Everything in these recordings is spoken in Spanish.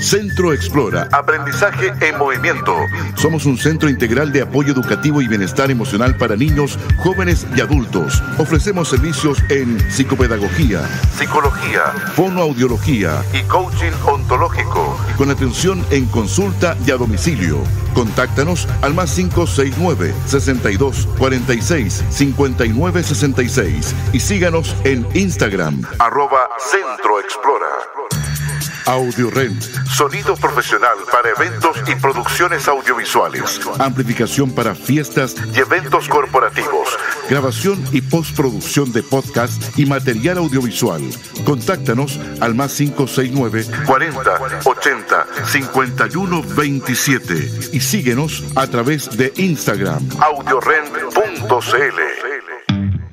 Centro Explora, aprendizaje en movimiento. Somos un centro integral de apoyo educativo y bienestar emocional para niños, jóvenes y adultos. Ofrecemos servicios en psicopedagogía, psicología, fonoaudiología y coaching ontológico, con atención en consulta y a domicilio. Contáctanos al +569 62 46 59 66 y síganos en Instagram @CentroExplora. AudioRent, sonido profesional para eventos y producciones audiovisuales, amplificación para fiestas y eventos corporativos, grabación y postproducción de podcast y material audiovisual. Contáctanos al +569 40 80 51 27 y síguenos a través de Instagram audiorent.cl.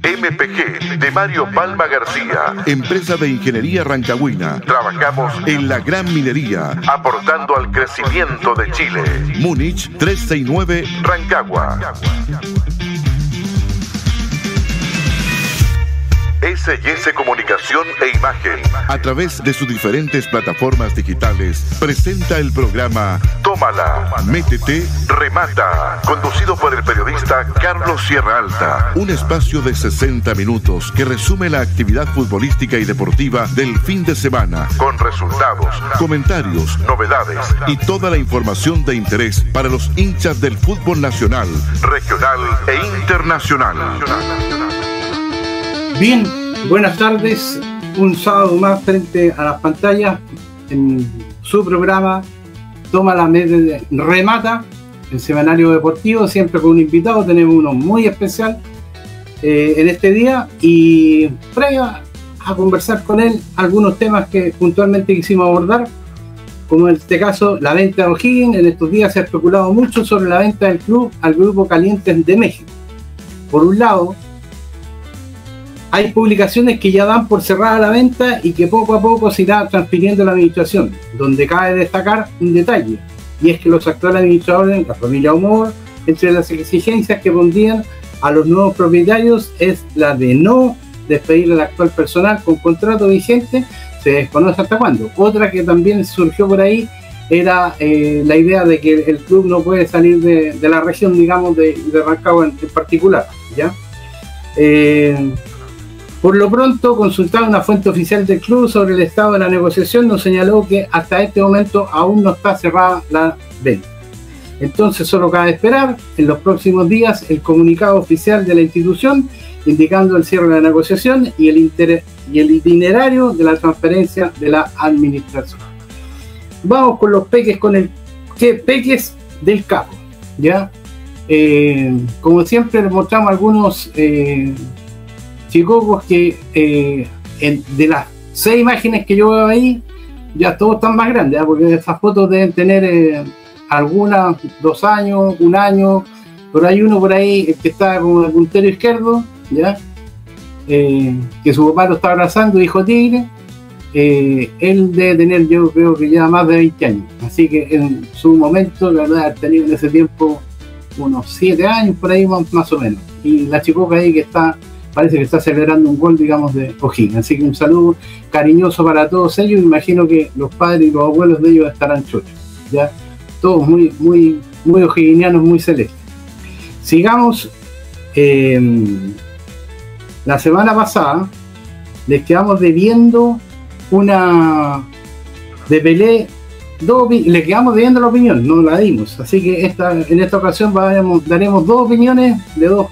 MPG de Mario Palma García, empresa de ingeniería rancagüina. Trabajamos en la gran minería, aportando al crecimiento de Chile. Múnich 369 Rancagua. S&S Comunicación e Imagen, a través de sus diferentes plataformas digitales, presenta el programa Tómala, Métete, Remata, conducido por el periodista Carlos Sierra Alta. Un espacio de 60 minutos que resume la actividad futbolística y deportiva del fin de semana, con resultados, comentarios, novedades y toda la información de interés para los hinchas del fútbol nacional, regional e internacional. Bien, buenas tardes. Un sábado más frente a las pantallas en su programa Tómala, Métete, Remata, el semanario deportivo, siempre con un invitado. Tenemos uno muy especial en este día y previo a conversar con él algunos temas que puntualmente quisimos abordar, como en este caso la venta de O'Higgins. En estos días se ha especulado mucho sobre la venta del club al Grupo Calientes de México. Por un lado, hay publicaciones que ya dan por cerrada la venta y que poco a poco se irá transfiriendo a la administración, donde cabe destacar un detalle, y es que los actuales administradores, la familia Humor, entre las exigencias que pondrían a los nuevos propietarios es la de no despedir al actual personal con contrato vigente, se desconoce hasta cuándo. Otra que también surgió por ahí era la idea de que el club no puede salir de la región, digamos, de Rancagua en particular, ¿ya? Por lo pronto, consultada una fuente oficial del club sobre el estado de la negociación, nos señaló que hasta este momento aún no está cerrada la venta. Entonces solo cabe esperar en los próximos días el comunicado oficial de la institución indicando el cierre de la negociación y el itinerario de la transferencia de la administración. Vamos con los peques, con el peques del capo, ¿ya? Como siempre les mostramos algunos chicos que de las 6 imágenes que yo veo ahí, ya todos están más grandes, ¿eh? Porque esas fotos deben tener algunas 2 años, 1 año, pero hay uno por ahí que está con el puntero izquierdo, ¿ya? Que su papá lo está abrazando, hijo tigre. Él debe tener, yo creo que ya más de 20 años, así que en su momento, la verdad, ha tenido en ese tiempo unos 7 años por ahí más o menos, y la chicoca ahí que está, parece que está celebrando un gol, digamos, de O'Higgins. Así que un saludo cariñoso para todos ellos. Imagino que los padres y los abuelos de ellos estarán chochos, ¿ya? Todos muy o'higginianos, muy celestes. Sigamos. La semana pasada les quedamos debiendo una de Pelé, le quedamos debiendo la opinión, no la dimos. Así que en esta ocasión daremos 2 opiniones de 2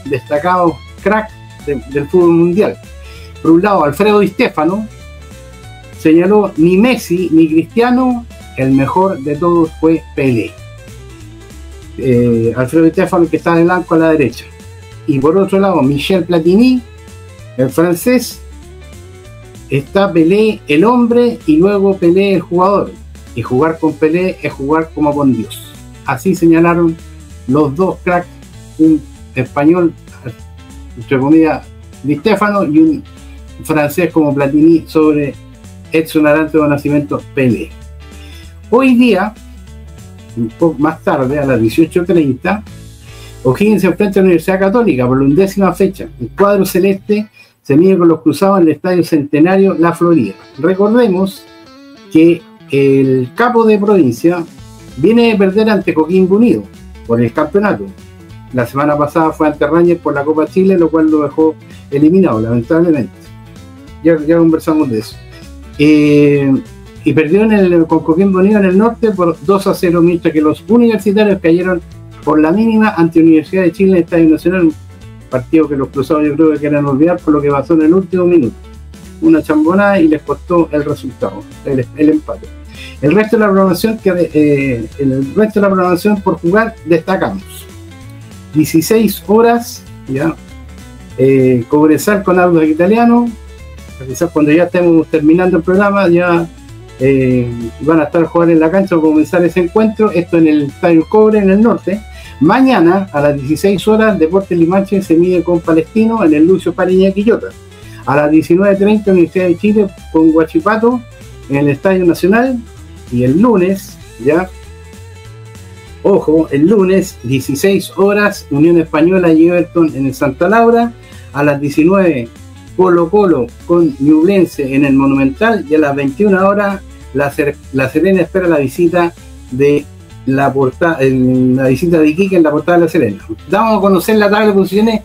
destacados cracks del fútbol mundial. Por un lado, Alfredo Di Stéfano señaló: ni Messi ni Cristiano, el mejor de todos fue Pelé. Alfredo Di Stéfano, que está de blanco a la derecha. Y por otro lado, Michel Platini, el francés, está Pelé el hombre y luego Pelé el jugador. Y jugar con Pelé es jugar como con Dios. Así señalaron los 2 cracks, un español, entre comillas, Di Stéfano, y un francés como Platini sobre Edson Arantes de Nacimiento, Pelé. Hoy día, un poco más tarde, a las 18:30, O'Higgins se enfrenta a la Universidad Católica por la 11ª fecha. El cuadro celeste se mide con los cruzados en el Estadio Centenario La Florida. Recordemos que el capo de provincia viene de perder ante Coquimbo Unido por el campeonato. La semana pasada fue ante Rangers por la Copa Chile, lo cual lo dejó eliminado, lamentablemente. Ya conversamos de eso. Y perdió con Coquimbo Unido en el norte por 2-0, mientras que los universitarios cayeron por la mínima ante Universidad de Chile en el Estadio Nacional, un partido que los cruzados yo creo que querían olvidar por lo que pasó en el último minuto. Una chambonada y les costó el resultado, el empate. El resto de la programación por jugar destacamos 16 horas, ya, Cobresal con Audax Italiano. Quizás cuando ya estemos terminando el programa ya van a estar jugando en la cancha para comenzar ese encuentro. Esto en el Estadio Cobre en el norte. Mañana a las 16 horas Deportes Limache se mide con Palestino en el Lucio Pariña Quillota. A las 19:30 Universidad de Chile con Huachipato en el Estadio Nacional. Y el lunes, ya, ojo, el lunes 16 horas Unión Española y Everton en el Santa Laura. A las 19 Colo Colo con Ñublense en el Monumental. Y a las 21 horas La Serena espera la visita de la visita de Iquique en la Portada de La Serena. Vamos a conocer la tabla de posiciones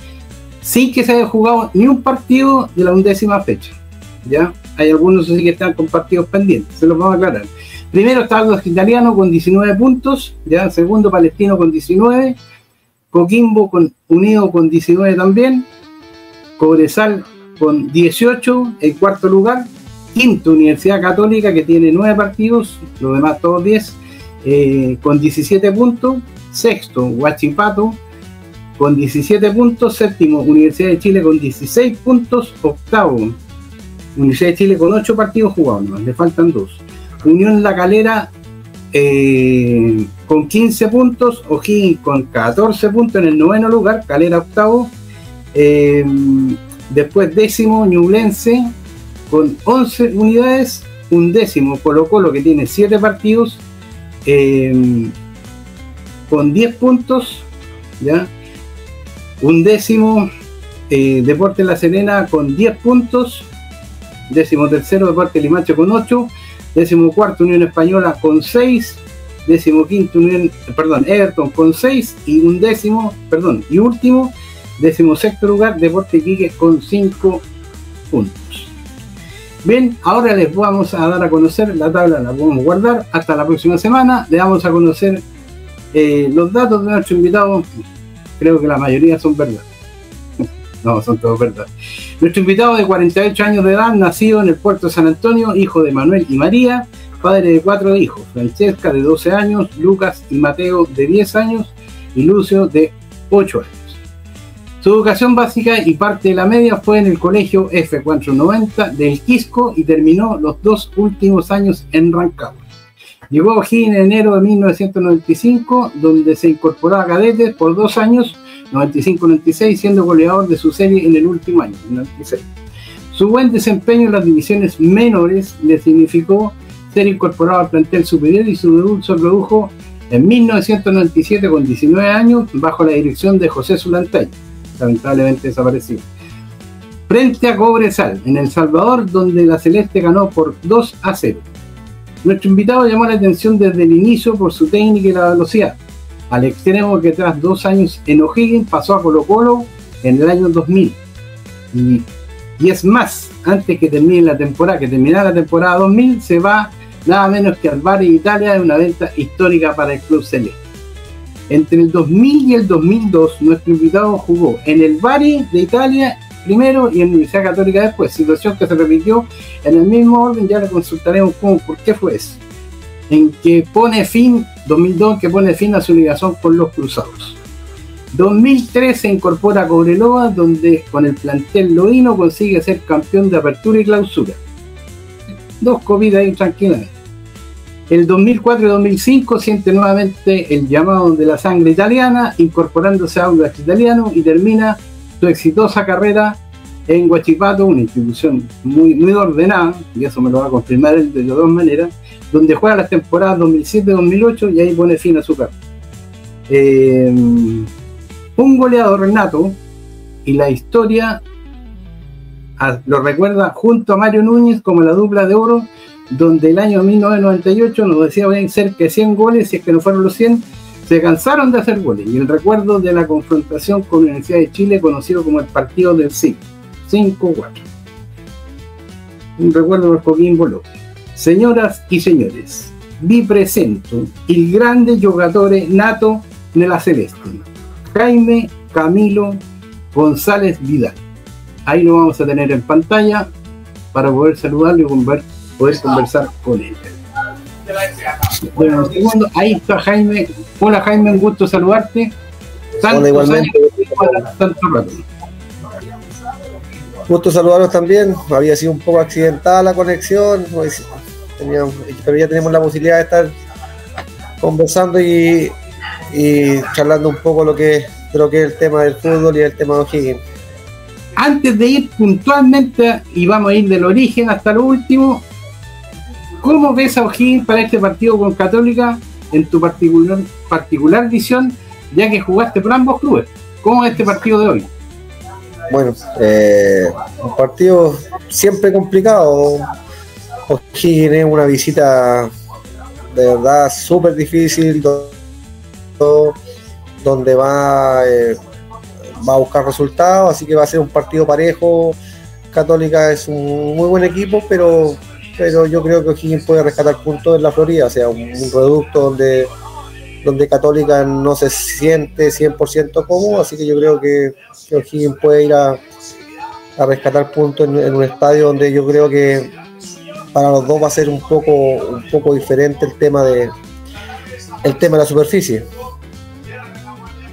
sin que se haya jugado ni un partido de la 11ª fecha. ¿Ya? Hay algunos así que están con partidos pendientes, se los vamos a aclarar. Primero está Audax Italiano con 19 puntos, ¿ya? Segundo Palestino con 19, Coquimbo Unido con 19 también, Cobresal con 18 en cuarto lugar, quinto Universidad Católica que tiene 9 partidos, los demás todos 10, con 17 puntos, sexto Huachipato con 17 puntos, séptimo Universidad de Chile con 16 puntos, octavo Universidad de Chile con 8 partidos jugados, ¿no? Le faltan 2. Unión La Calera con 15 puntos, O'Higgins con 14 puntos en el 9º lugar, Calera octavo, después décimo Ñublense con 11 unidades, undécimo Colo Colo que tiene 7 partidos con 10 puntos, ¿ya? Undécimo Deportes La Serena con 10 puntos, décimo tercero Deportes Limache con 8, décimo cuarto Unión Española con 6, décimo quinto Everton con 6 y último, décimo sexto lugar Deportes Iquique con 5 puntos. Bien, ahora les vamos a dar a conocer la tabla, la podemos guardar hasta la próxima semana. Le damos a conocer los datos de nuestro invitado. Creo que la mayoría son verdad. No, son todos verdad. Nuestro invitado de 48 años de edad, nacido en el puerto de San Antonio, hijo de Manuel y María, padre de 4 hijos, Francesca de 12 años, Lucas y Mateo de 10 años y Lucio de 8 años. Su educación básica y parte de la media fue en el colegio F490 del Quisco y terminó los 2 últimos años en Rancagua. Llegó a O'Higgins en enero de 1995, donde se incorporó a cadetes por 2 años, 95-96, siendo goleador de su serie en el último año, 96. Su buen desempeño en las divisiones menores le significó ser incorporado al plantel superior y su debut se produjo en 1997 con 19 años bajo la dirección de José Zulantay, lamentablemente desaparecido, frente a Cobresal en El Salvador, donde la Celeste ganó por 2-0. Nuestro invitado llamó la atención desde el inicio por su técnica y la velocidad, al extremo que tras 2 años en O'Higgins pasó a Colo Colo en el año 2000. Y es más, antes que terminara la temporada 2000, se va nada menos que al Bari de Italia, de una venta histórica para el club celeste. Entre el 2000 y el 2002, nuestro invitado jugó en el Bari de Italia primero y en la Universidad Católica después, situación que se repitió en el mismo orden. Ya le consultaremos por qué fue eso. En que pone fin, 2002, que pone fin a su ligación con los Cruzados. 2003 se incorpora a Cobreloa, donde con el plantel loíno consigue ser campeón de apertura y clausura. 2 copitas ahí tranquilamente. El 2004 y 2005 siente nuevamente el llamado de la sangre italiana, incorporándose a Audax Italiano y termina su exitosa carrera en Huachipato, una institución muy, muy ordenada, y eso me lo va a confirmar él de 2 maneras, donde juega las temporadas 2007-2008 y ahí pone fin a su carrera. Un goleador nato, y la historia lo recuerda junto a Mario Núñez como la dupla de oro donde el año 1998 nos decía que cerca de 100 goles, si es que no fueron los 100, se cansaron de hacer goles. Y el recuerdo de la confrontación con la Universidad de Chile, conocido como el partido del 5-4. Un recuerdo por Coquimbo López. Señoras y señores, vi presento il grande giocatore nato nella Celeste, Jaime Camilo González Vidal. Ahí lo vamos a tener en pantalla para poder saludarlo y poder conversar con él. Bueno, un segundo, ahí está Jaime. Hola Jaime, un gusto saludarte. Hola, igualmente. Tanto rato. Gusto saludarlos también. Había sido un poco accidentada la conexión, pero ya tenemos la posibilidad de estar conversando y charlando un poco lo que creo que es el tema del fútbol y el tema de O'Higgins. Antes de ir puntualmente, y vamos a ir del origen hasta lo último, ¿cómo ves a O'Higgins para este partido con Católica en tu particular visión, ya que jugaste por ambos clubes? ¿Cómo es este partido de hoy? Bueno, un partido siempre complicado. O'Higgins es una visita de verdad súper difícil, donde va a buscar resultados, así que va a ser un partido parejo. Católica es un muy buen equipo, pero yo creo que O'Higgins puede rescatar puntos en la Florida, o sea, un reducto donde Católica no se siente 100% cómodo, así que yo creo que O'Higgins puede ir a rescatar puntos en un estadio donde yo creo que para los dos va a ser un poco diferente el tema de la superficie.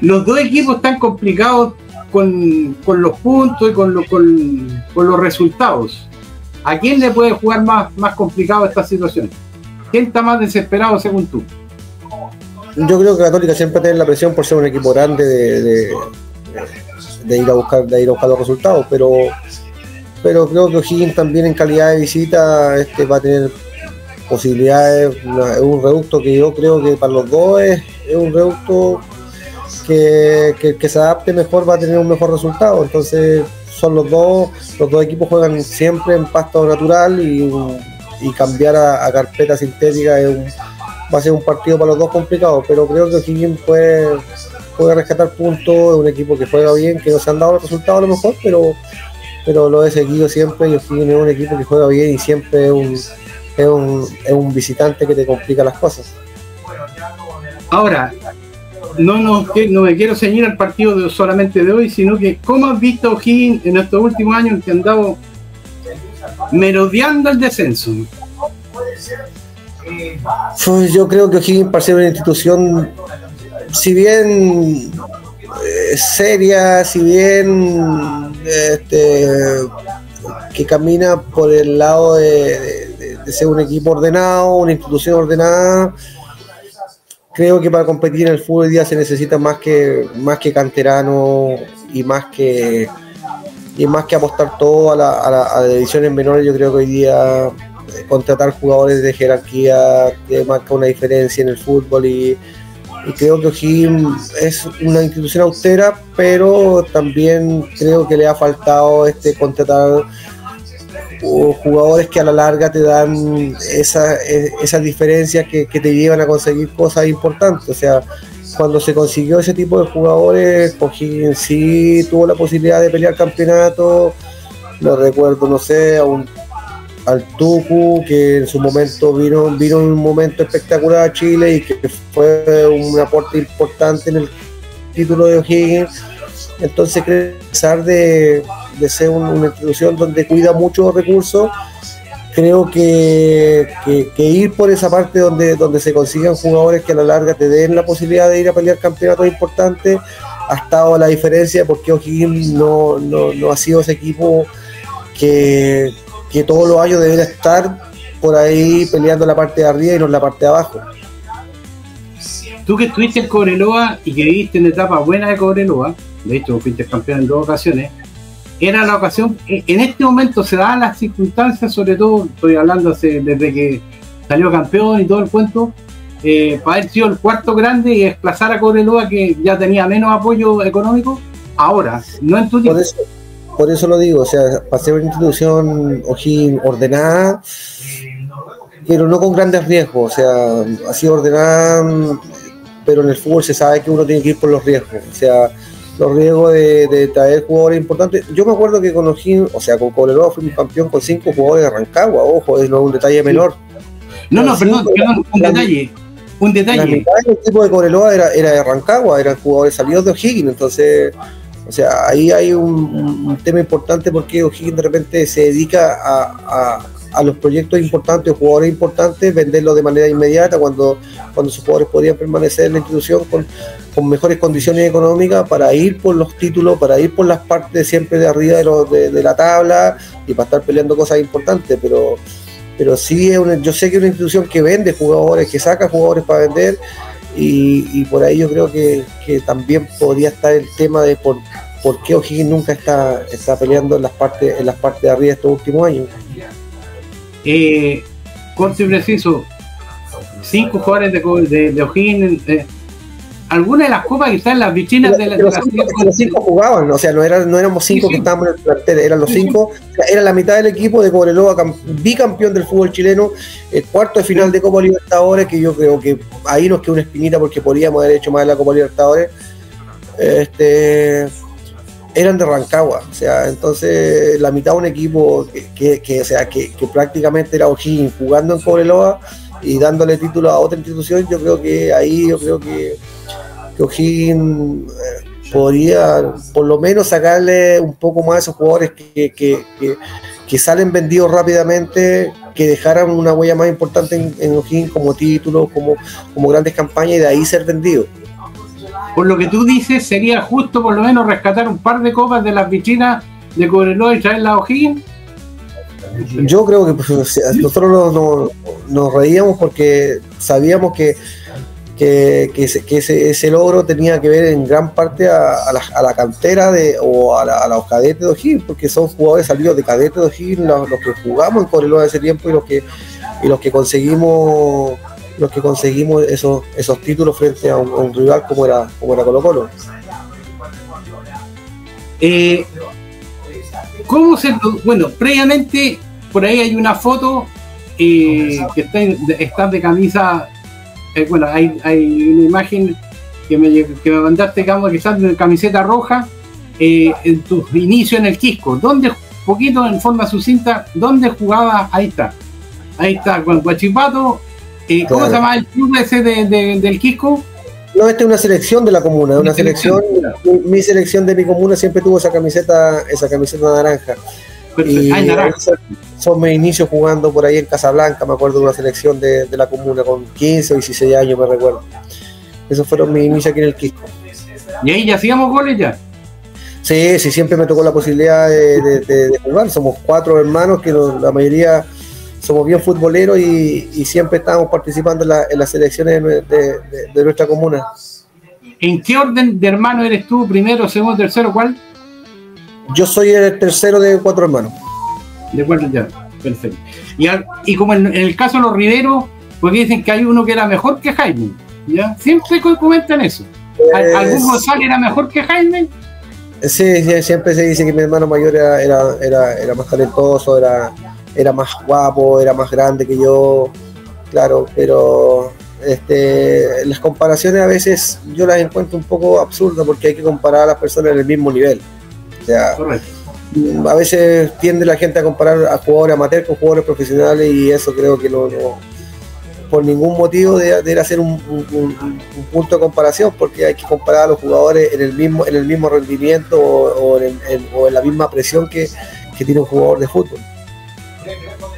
Los dos equipos están complicados con los puntos y con los resultados. ¿A quién le puede jugar más complicado esta situación? ¿Quién está más desesperado según tú? Yo creo que Católica siempre tiene la presión por ser un equipo grande de ir a buscar los resultados, pero creo que O'Higgins también en calidad de visita va a tener posibilidades. Es un reducto que yo creo que para los dos es un reducto que se adapte mejor, va a tener un mejor resultado. Entonces son los dos equipos juegan siempre en pasto natural y cambiar a carpeta sintética va a ser un partido para los dos complicado, pero creo que O'Higgins puede rescatar puntos. Es un equipo que juega bien, que no se han dado los resultados a lo mejor, pero lo he seguido siempre, y O'Higgins es un equipo que juega bien y siempre es un visitante que te complica las cosas. Ahora, no me quiero ceñir al partido solamente de hoy, sino que ¿cómo has visto a O'Higgins en estos últimos años en que han andado merodeando el descenso? Pues yo creo que O'Higgins, para ser una institución, si bien seria, si bien que camina por el lado de ser un equipo ordenado, una institución ordenada, creo que para competir en el fútbol hoy día se necesita más que canterano y más que apostar todo a las divisiones menores. Yo creo que hoy día contratar jugadores de jerarquía que marca una diferencia en el fútbol, y creo que O'Higgins es una institución austera, pero también creo que le ha faltado contratar jugadores que a la larga te dan esas diferencias que te llevan a conseguir cosas importantes. O sea, cuando se consiguió ese tipo de jugadores, O'Higgins sí tuvo la posibilidad de pelear campeonato. Lo recuerdo, no sé, al Tucu, que en su momento vino en un momento espectacular a Chile y que fue un aporte importante en el título de O'Higgins. Entonces, a pesar de ser una institución donde cuida muchos recursos, creo que ir por esa parte donde se consigan jugadores que a la larga te den la posibilidad de ir a pelear campeonatos importantes ha estado la diferencia, porque O'Higgins no ha sido ese equipo que todos los años debería estar por ahí peleando la parte de arriba y no en la parte de abajo. Tú que estuviste en Cobreloa y que viviste en etapa buena de Cobreloa, de hecho fuiste campeón en 2 ocasiones, era la ocasión, en este momento se daban las circunstancias, sobre todo estoy hablando desde que salió campeón y todo el cuento, para haber sido el cuarto grande y desplazar a Cobreloa, que ya tenía menos apoyo económico, ahora, no en tu tiempo. Por eso lo digo, o sea, para ser una institución O'Higgins ordenada, pero no con grandes riesgos, o sea, ha sido ordenada, pero en el fútbol se sabe que uno tiene que ir por los riesgos, o sea, los riesgos de traer jugadores importantes. Yo me acuerdo que con O'Higgins, o sea, con Cobreloa fuimos campeón con 5 jugadores de Rancagua, ojo, no es un detalle menor. Perdón, un detalle. La mitad del equipo de Cobreloa era de Rancagua, eran jugadores salidos de O'Higgins, entonces, o sea, ahí hay un tema importante porque O'Higgins de repente se dedica a los proyectos importantes, jugadores importantes, venderlos de manera inmediata cuando sus jugadores podrían permanecer en la institución con mejores condiciones económicas para ir por los títulos, para ir por las partes siempre de arriba de la tabla y para estar peleando cosas importantes, pero sí yo sé que es una institución que vende jugadores, que saca jugadores para vender y por ahí yo creo que también podría estar el tema de por qué O'Higgins nunca está peleando en las partes de arriba estos últimos años. Corto y preciso, 5 jugadores de O'Higgins, algunas de las copas que están en las vitrinas de los 5 jugaban, o sea, no éramos 5 que estábamos en el plantel, eran los 5, era la mitad del equipo de Cobreloa, bicampeón del fútbol chileno, el cuarto de final de Copa Libertadores, que yo creo que ahí nos quedó una espinita porque podríamos haber hecho más en la Copa Libertadores. Eran de Rancagua, o sea, entonces la mitad de un equipo que prácticamente era O'Higgins jugando en Cobreloa y dándole título a otra institución. Yo creo que O'Higgins podría por lo menos sacarle un poco más a esos jugadores que salen vendidos rápidamente, que dejaran una huella más importante en O'Higgins como título, como grandes campañas, y de ahí ser vendidos. Por lo que tú dices, sería justo por lo menos rescatar un par de copas de las vitrinas de Cobreloa y traerlas a O'Higgins. Yo creo que nosotros nos reíamos porque sabíamos que ese logro tenía que ver en gran parte a la cantera a los cadetes de O'Higgins, porque son jugadores salidos de cadetes de O'Higgins los que jugamos en Cobreloa de ese tiempo y los que conseguimos esos títulos frente a un rival como era Colo-Colo. Previamente por ahí hay una foto que está de camisa, hay una imagen que me mandaste, que está de camiseta roja en tu inicio en el Quisco, donde poquito en forma sucinta, ¿dónde jugaba? Ahí está con Guachipato. ¿Cómo se llama el club ese del Quisco? No, esta es una selección de la comuna, una selección. Mi selección de mi comuna siempre tuvo esa camiseta naranja. Naranja. Son mis inicios jugando por ahí en Casablanca, me acuerdo de una selección de la comuna con 15 o 16 años, me recuerdo. Esos fueron mis inicios aquí en el Quisco. ¿Y ahí ya hacíamos goles ya? Sí, siempre me tocó la posibilidad de jugar. Somos 4 hermanos que la mayoría somos bien futboleros y siempre estábamos participando en las selecciones de nuestra comuna. ¿En qué orden de hermanos eres tú? ¿Primero, segundo, tercero, cuál? Yo soy el tercero de 4 hermanos. De 4 ya, perfecto. Y como en el caso de los Riveros, porque dicen que hay uno que era mejor que Jaime, ¿ya? Siempre comentan eso. ¿Algún González era mejor que Jaime? Sí, siempre se dice que mi hermano mayor era más talentoso, era más guapo, era más grande que yo, claro, pero las comparaciones a veces yo las encuentro un poco absurdas porque hay que comparar a las personas en el mismo nivel. O sea, correcto. A veces tiende la gente a comparar a jugadores amateurs con jugadores profesionales y eso creo que no por ningún motivo debe hacer un punto de comparación, porque hay que comparar a los jugadores en el mismo rendimiento o en la misma presión que tiene un jugador de fútbol.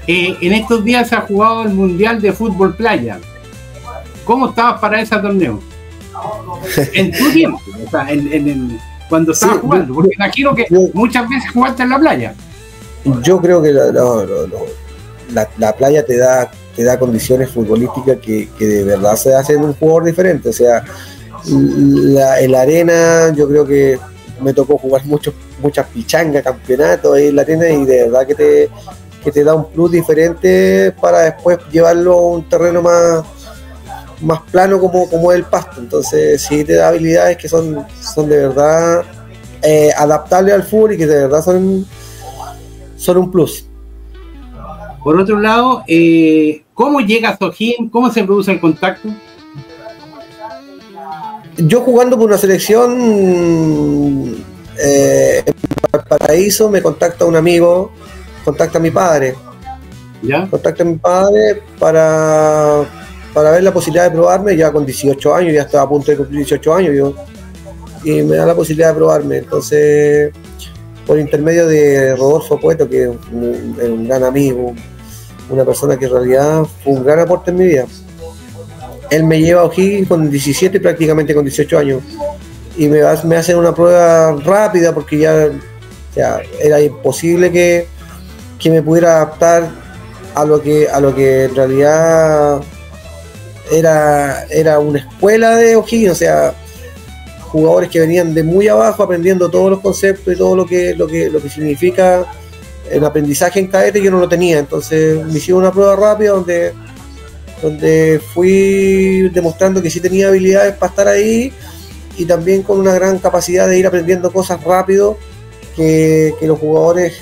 En estos días se ha jugado el Mundial de Fútbol Playa. ¿Cómo estabas para ese torneo? En tu tiempo, o sea, cuando estabas jugando, porque imagino que muchas veces jugaste en la playa. Yo creo que la playa te da condiciones futbolísticas que de verdad se hacen un jugador diferente. O sea, en la arena yo creo que me tocó jugar muchas pichangas, campeonatos ahí en la arena, y de verdad que te da un plus diferente para después llevarlo a un terreno más plano como es el pasto. Entonces sí te da habilidades que son de verdad adaptables al fútbol y que de verdad son un plus. Por otro lado, ¿Cómo llegas a O'Higgins? ¿Cómo se produce el contacto? Yo jugando por una selección en Valparaíso, me contacta un amigo, contacta a mi padre. ¿Ya? Contacta a mi padre para ver la posibilidad de probarme, ya con 18 años, ya estaba a punto de cumplir 18 años yo, y me da la posibilidad de probarme. Entonces, por intermedio de Rodolfo Cueto, que es un gran amigo, una persona que en realidad fue un gran aporte en mi vida. Él me lleva a O'Higgins con 17, prácticamente con 18 años, y me hacen una prueba rápida porque ya era imposible que me pudiera adaptar a lo que en realidad era una escuela de O'Higgins, o sea, jugadores que venían de muy abajo aprendiendo todos los conceptos y todo lo que significa el aprendizaje en cadete. Yo no lo tenía, entonces me hicieron una prueba rápida donde fui demostrando que sí tenía habilidades para estar ahí, y también con una gran capacidad de ir aprendiendo cosas rápido que los jugadores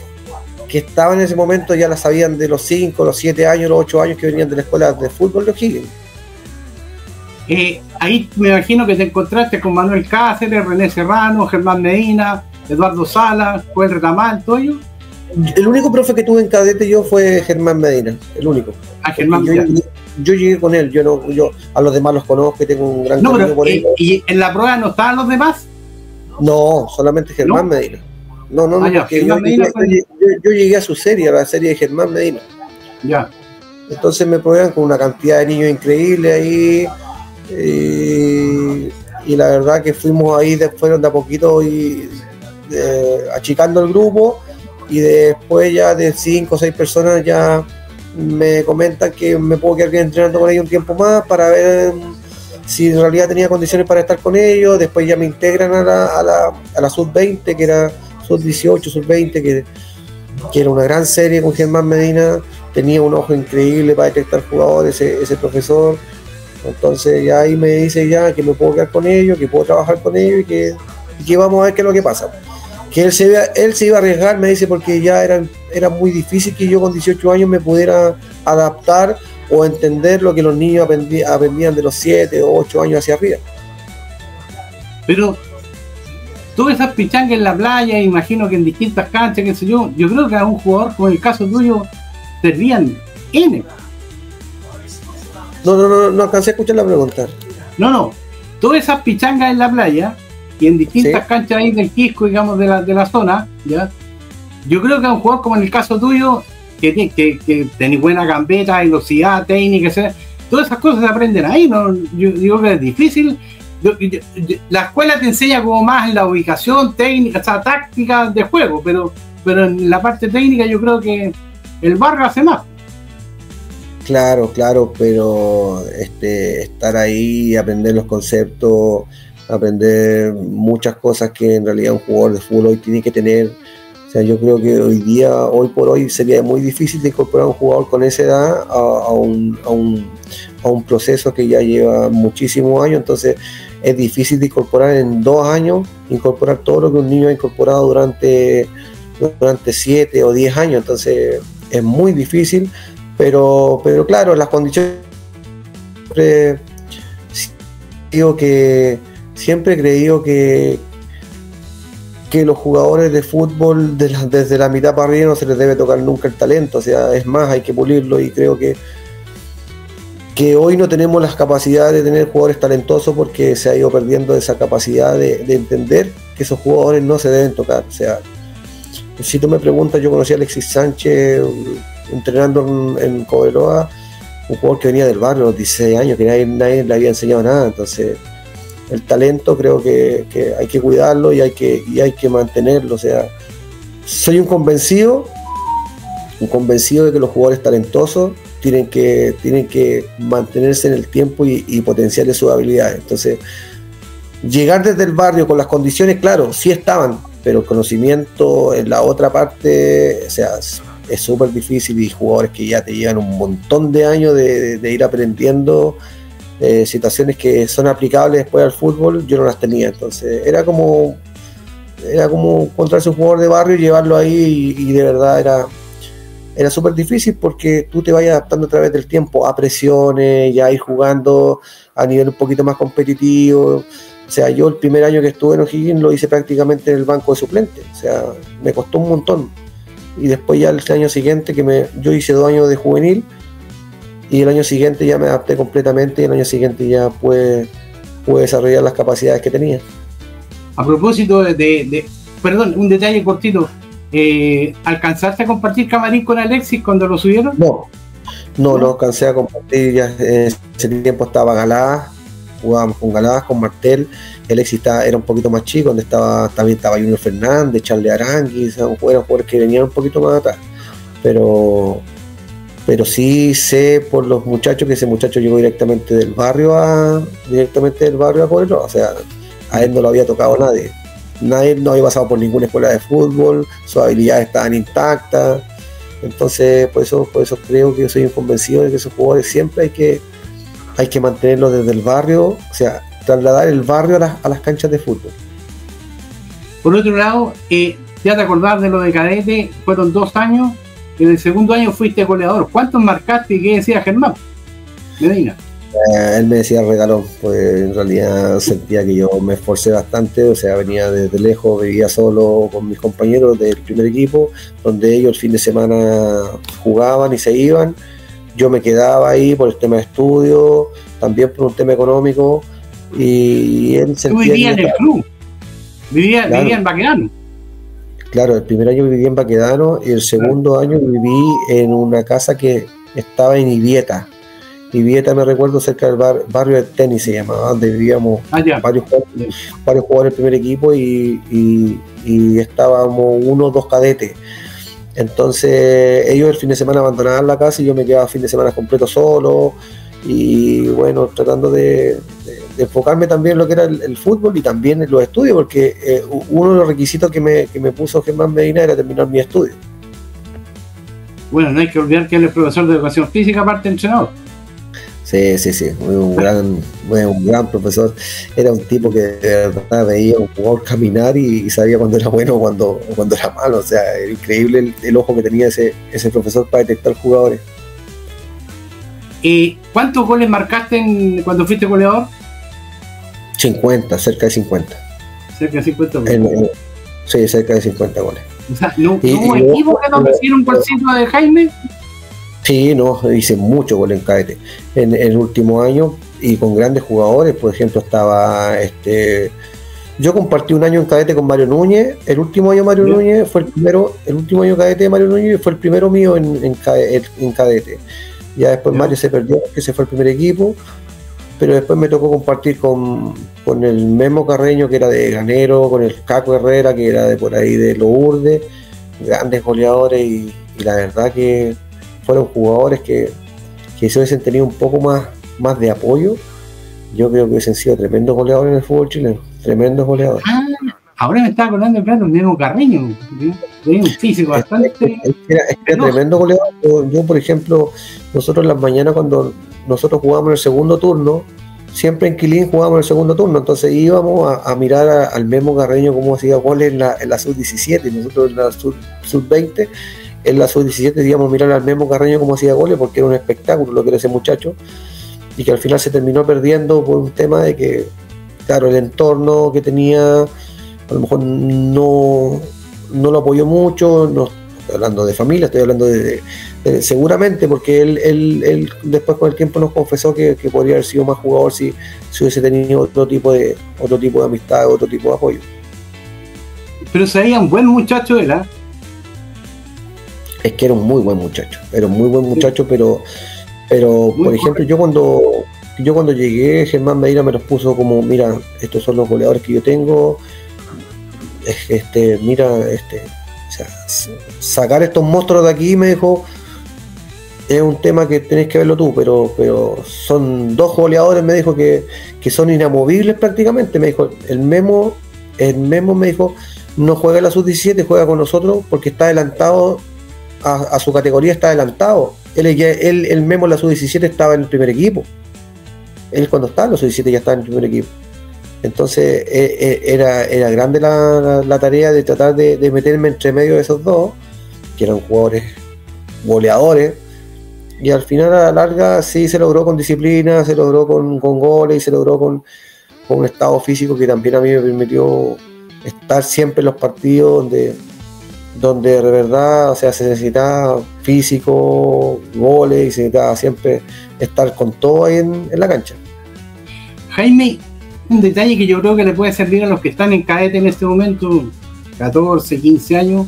que estaban en ese momento ya las sabían de los 5, los 7 años, los 8 años que venían de la escuela de fútbol de O'Higgins. Ahí me imagino que te encontraste con Manuel Cáceres, René Serrano, Germán Medina, Eduardo Sala, Joel Retamal, ¿todo ello? El único profe que tuve en cadete yo fue Germán Medina, el único. Germán Medina. Yo llegué con él, yo a los demás los conozco y tengo un gran cariño por ellos. ¿Y en la prueba no estaban los demás? No, solamente Germán Medina. No, porque yo llegué a su serie, a la serie de Germán Medina. Ya. Entonces me prueban con una cantidad de niños increíble ahí, y la verdad que fuimos ahí, fueron de a poquito achicando el grupo, y después ya de 5 o 6 personas ya me comentan que me puedo quedar entrenando con ellos un tiempo más para ver si en realidad tenía condiciones para estar con ellos. Después ya me integran a la sub-20, que era sub-18, sub-20, que era una gran serie con Germán Medina. Tenía un ojo increíble para detectar jugadores, ese profesor. Entonces ya ahí me dice ya que me puedo quedar con ellos, que puedo trabajar con ellos, y que vamos a ver qué es lo que pasa. Que él se iba a arriesgar, me dice, porque ya era muy difícil que yo con 18 años me pudiera adaptar o entender lo que los niños aprendían de los 7 o 8 años hacia arriba. Pero todas esas pichangas en la playa, imagino que en distintas canchas, qué sé yo creo que a un jugador como el caso tuyo servían N. No alcancé a escuchar la pregunta. No, todas esas pichangas en la playa y en distintas canchas ahí del Quisco, digamos, de la zona, ¿ya? Yo creo que a un jugador como en el caso tuyo, que tenés buena gambeta, velocidad, técnica, etc., todas esas cosas se aprenden ahí, ¿no? Yo digo que es difícil. La escuela te enseña como más la ubicación técnica, o sea, táctica de juego, pero en la parte técnica yo creo que el barrio hace más. Claro, pero estar ahí, aprender los conceptos, aprender muchas cosas que en realidad un jugador de fútbol hoy tiene que tener. O sea, yo creo que hoy por hoy sería muy difícil de incorporar a un jugador con esa edad a un proceso que ya lleva muchísimos años. Entonces es difícil de incorporar en 2 años, incorporar todo lo que un niño ha incorporado durante 7 o 10 años. Entonces es muy difícil, pero claro, las condiciones, siempre he creído que los jugadores de fútbol desde la mitad para arriba no se les debe tocar nunca el talento. O sea, es más, hay que pulirlo, y creo que hoy no tenemos las capacidades de tener jugadores talentosos porque se ha ido perdiendo esa capacidad de entender que esos jugadores no se deben tocar. O sea, si tú me preguntas, yo conocí a Alexis Sánchez entrenando en Cobreloa, un jugador que venía del barrio a los 16 años, que nadie le había enseñado nada. Entonces el talento creo que hay que cuidarlo y hay que mantenerlo. O sea, soy un convencido de que los jugadores talentosos tienen que mantenerse en el tiempo y potenciarles sus habilidades. Entonces, llegar desde el barrio con las condiciones, claro, sí estaban, pero el conocimiento en la otra parte, o sea, es súper difícil, y jugadores que ya te llevan un montón de años de ir aprendiendo situaciones que son aplicables después al fútbol, yo no las tenía. Entonces era como encontrarse un jugador de barrio y llevarlo ahí, y de verdad era súper difícil porque tú te vas adaptando a través del tiempo a presiones, ya ir jugando a nivel un poquito más competitivo. O sea, yo el primer año que estuve en O'Higgins lo hice prácticamente en el banco de suplentes, o sea, me costó un montón. Y después ya el año siguiente, yo hice 2 años de juvenil, y el año siguiente ya me adapté completamente, y el año siguiente ya pude desarrollar las capacidades que tenía. A propósito perdón, un detalle cortito, ¿alcanzaste a compartir camarín con Alexis cuando lo subieron? No alcancé a compartir, ya en ese tiempo estaba Galá, jugábamos con Galá, con Martel. Alexis era un poquito más chico, donde también estaba Junior Fernández, Charles Aranguis, eran jugadores que venían un poquito más atrás, pero sí sé por los muchachos que ese muchacho llegó directamente del barrio a Cobreloa. O sea, a él no lo había tocado nadie no había pasado por ninguna escuela de fútbol, sus habilidades estaban intactas. Entonces por eso creo que yo soy convencido de que esos jugadores siempre hay que mantenerlos desde el barrio, o sea, trasladar el barrio a las canchas de fútbol. Por otro lado, ya te acordás de lo de cadete, fueron 2 años, en el segundo año fuiste goleador. ¿Cuántos marcaste y qué decía Germán Medina? Él me decía regalón, pues en realidad sentía que yo me esforcé bastante, o sea, venía desde lejos, vivía solo con mis compañeros del primer equipo, donde ellos el fin de semana jugaban y se iban. Yo me quedaba ahí por el tema de estudio, también por un tema económico, y él sentía... ¿Tú vivías en el club? Vivía en Baquedano. Claro, el primer año viví en Baquedano y el segundo año viví en una casa que estaba en Ibieta. Ibieta, me recuerdo, cerca del barrio de tenis se llamaba, donde vivíamos varios jugadores del primer equipo y estábamos 1 o 2 cadetes. Entonces ellos el fin de semana abandonaban la casa y yo me quedaba fin de semana completo solo, y bueno, tratando de enfocarme también en lo que era el fútbol y también en los estudios, porque uno de los requisitos que me puso Germán Medina era terminar mi estudio. Bueno, no hay que olvidar que él es profesor de educación física, aparte de entrenador. Sí, un gran profesor. Era un tipo que de verdad veía un jugador caminar y sabía cuándo era bueno o cuando era malo. O sea, era increíble el ojo que tenía ese profesor para detectar jugadores. ¿Y cuántos goles marcaste cuando fuiste goleador? 50, cerca de 50. Cerca de 50 goles. Sí, cerca de 50 goles. O sea, ¿no hubo equipo que no hicieron un golcito de Jaime? Sí, no, hice mucho gol en cadete en el último año y con grandes jugadores. Por ejemplo, estaba yo compartí un año en cadete con Mario Núñez. El último año Mario Núñez fue el primero, el último año cadete de Mario Núñez fue el primero mío en cadete. Ya después Mario se perdió, que se fue el primer equipo, pero después me tocó compartir con el Memo Carreño, que era de Granero, con el Caco Herrera, que era de por ahí de Lourdes, grandes goleadores, y la verdad que fueron jugadores que si hubiesen tenido un poco más de apoyo, yo creo que hubiesen sido tremendos goleadores en el fútbol chileno, tremendos goleadores. Ahora me estaba acordando de plano, el mismo Carreño, tenía un físico bastante... Era tremendo goleador. Yo, por ejemplo, nosotros en las mañanas cuando nosotros jugábamos en el segundo turno, siempre en Quilín jugábamos en el segundo turno, entonces íbamos a mirar al Memo Carreño cómo hacía goles en la sub-17, y nosotros en la sub-20, en la sub-17 íbamos a mirar al Memo Carreño cómo hacía goles, porque era un espectáculo lo que era ese muchacho, y que al final se terminó perdiendo por un tema de que, claro, el entorno que tenía a lo mejor no lo apoyó mucho. No estoy hablando de familia, estoy hablando de seguramente, porque él después con el tiempo nos confesó que podría haber sido más jugador si hubiese tenido otro tipo de amistad, otro tipo de apoyo. Pero sería un buen muchacho él, ¿eh? Es que era un muy buen muchacho, pero por ejemplo, yo cuando llegué, Germán Medina me los puso como: mira, estos son los goleadores que yo tengo, o sea, sacar estos monstruos de aquí, me dijo, es un tema que tenés que verlo tú, pero son 2 goleadores, me dijo, que son inamovibles prácticamente. Me dijo, el Memo me dijo, no juega en la sub-17, juega con nosotros porque está adelantado a su categoría, está adelantado. El Memo en la sub-17 estaba en el primer equipo. Él cuando estaba en la sub-17 ya estaba en el primer equipo. Entonces era grande la tarea de tratar de meterme entre medio de esos 2, que eran jugadores goleadores, y al final a la larga sí se logró con disciplina, se logró con goles y se logró con un estado físico que también a mí me permitió estar siempre en los partidos donde de verdad, o sea, se necesitaba físico, goles, y se necesitaba siempre estar con todo ahí en la cancha. Jaime, un detalle que yo creo que le puede servir a los que están en cadete en este momento, 14, 15 años,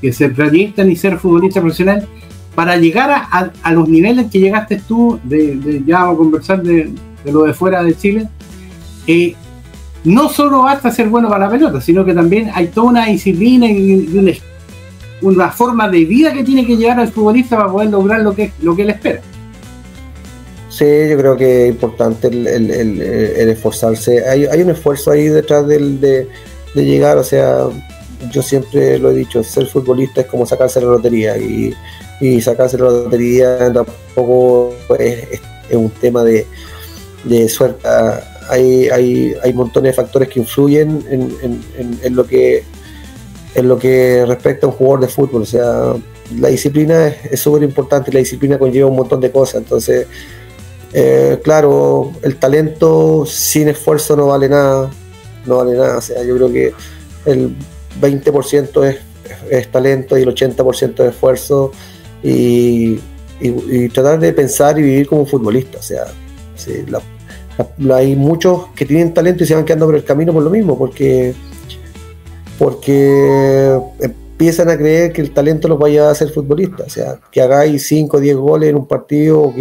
que se proyectan y ser futbolista profesional, para llegar a los niveles que llegaste tú, ya vamos a conversar de lo de fuera de Chile, no solo basta ser bueno para la pelota, sino que también hay toda una disciplina y una forma de vida que tiene que llevar al futbolista para poder lograr lo que él espera. Sí, yo creo que es importante el esforzarse. Hay un esfuerzo ahí detrás de llegar, o sea, yo siempre lo he dicho, ser futbolista es como sacarse la lotería, y sacarse la lotería tampoco es un tema de suerte. Hay montones de factores que influyen en lo que respecta a un jugador de fútbol. O sea, la disciplina es súper importante, la disciplina conlleva un montón de cosas. Entonces, claro, el talento sin esfuerzo no vale nada. O sea, yo creo que el 20% es talento y el 80% es esfuerzo, y tratar de pensar y vivir como un futbolista. O sea, sí, hay muchos que tienen talento y se van quedando por el camino por lo mismo, porque empiezan a creer que el talento los vaya a ser futbolistas. O sea, que hagáis 5 o 10 goles en un partido,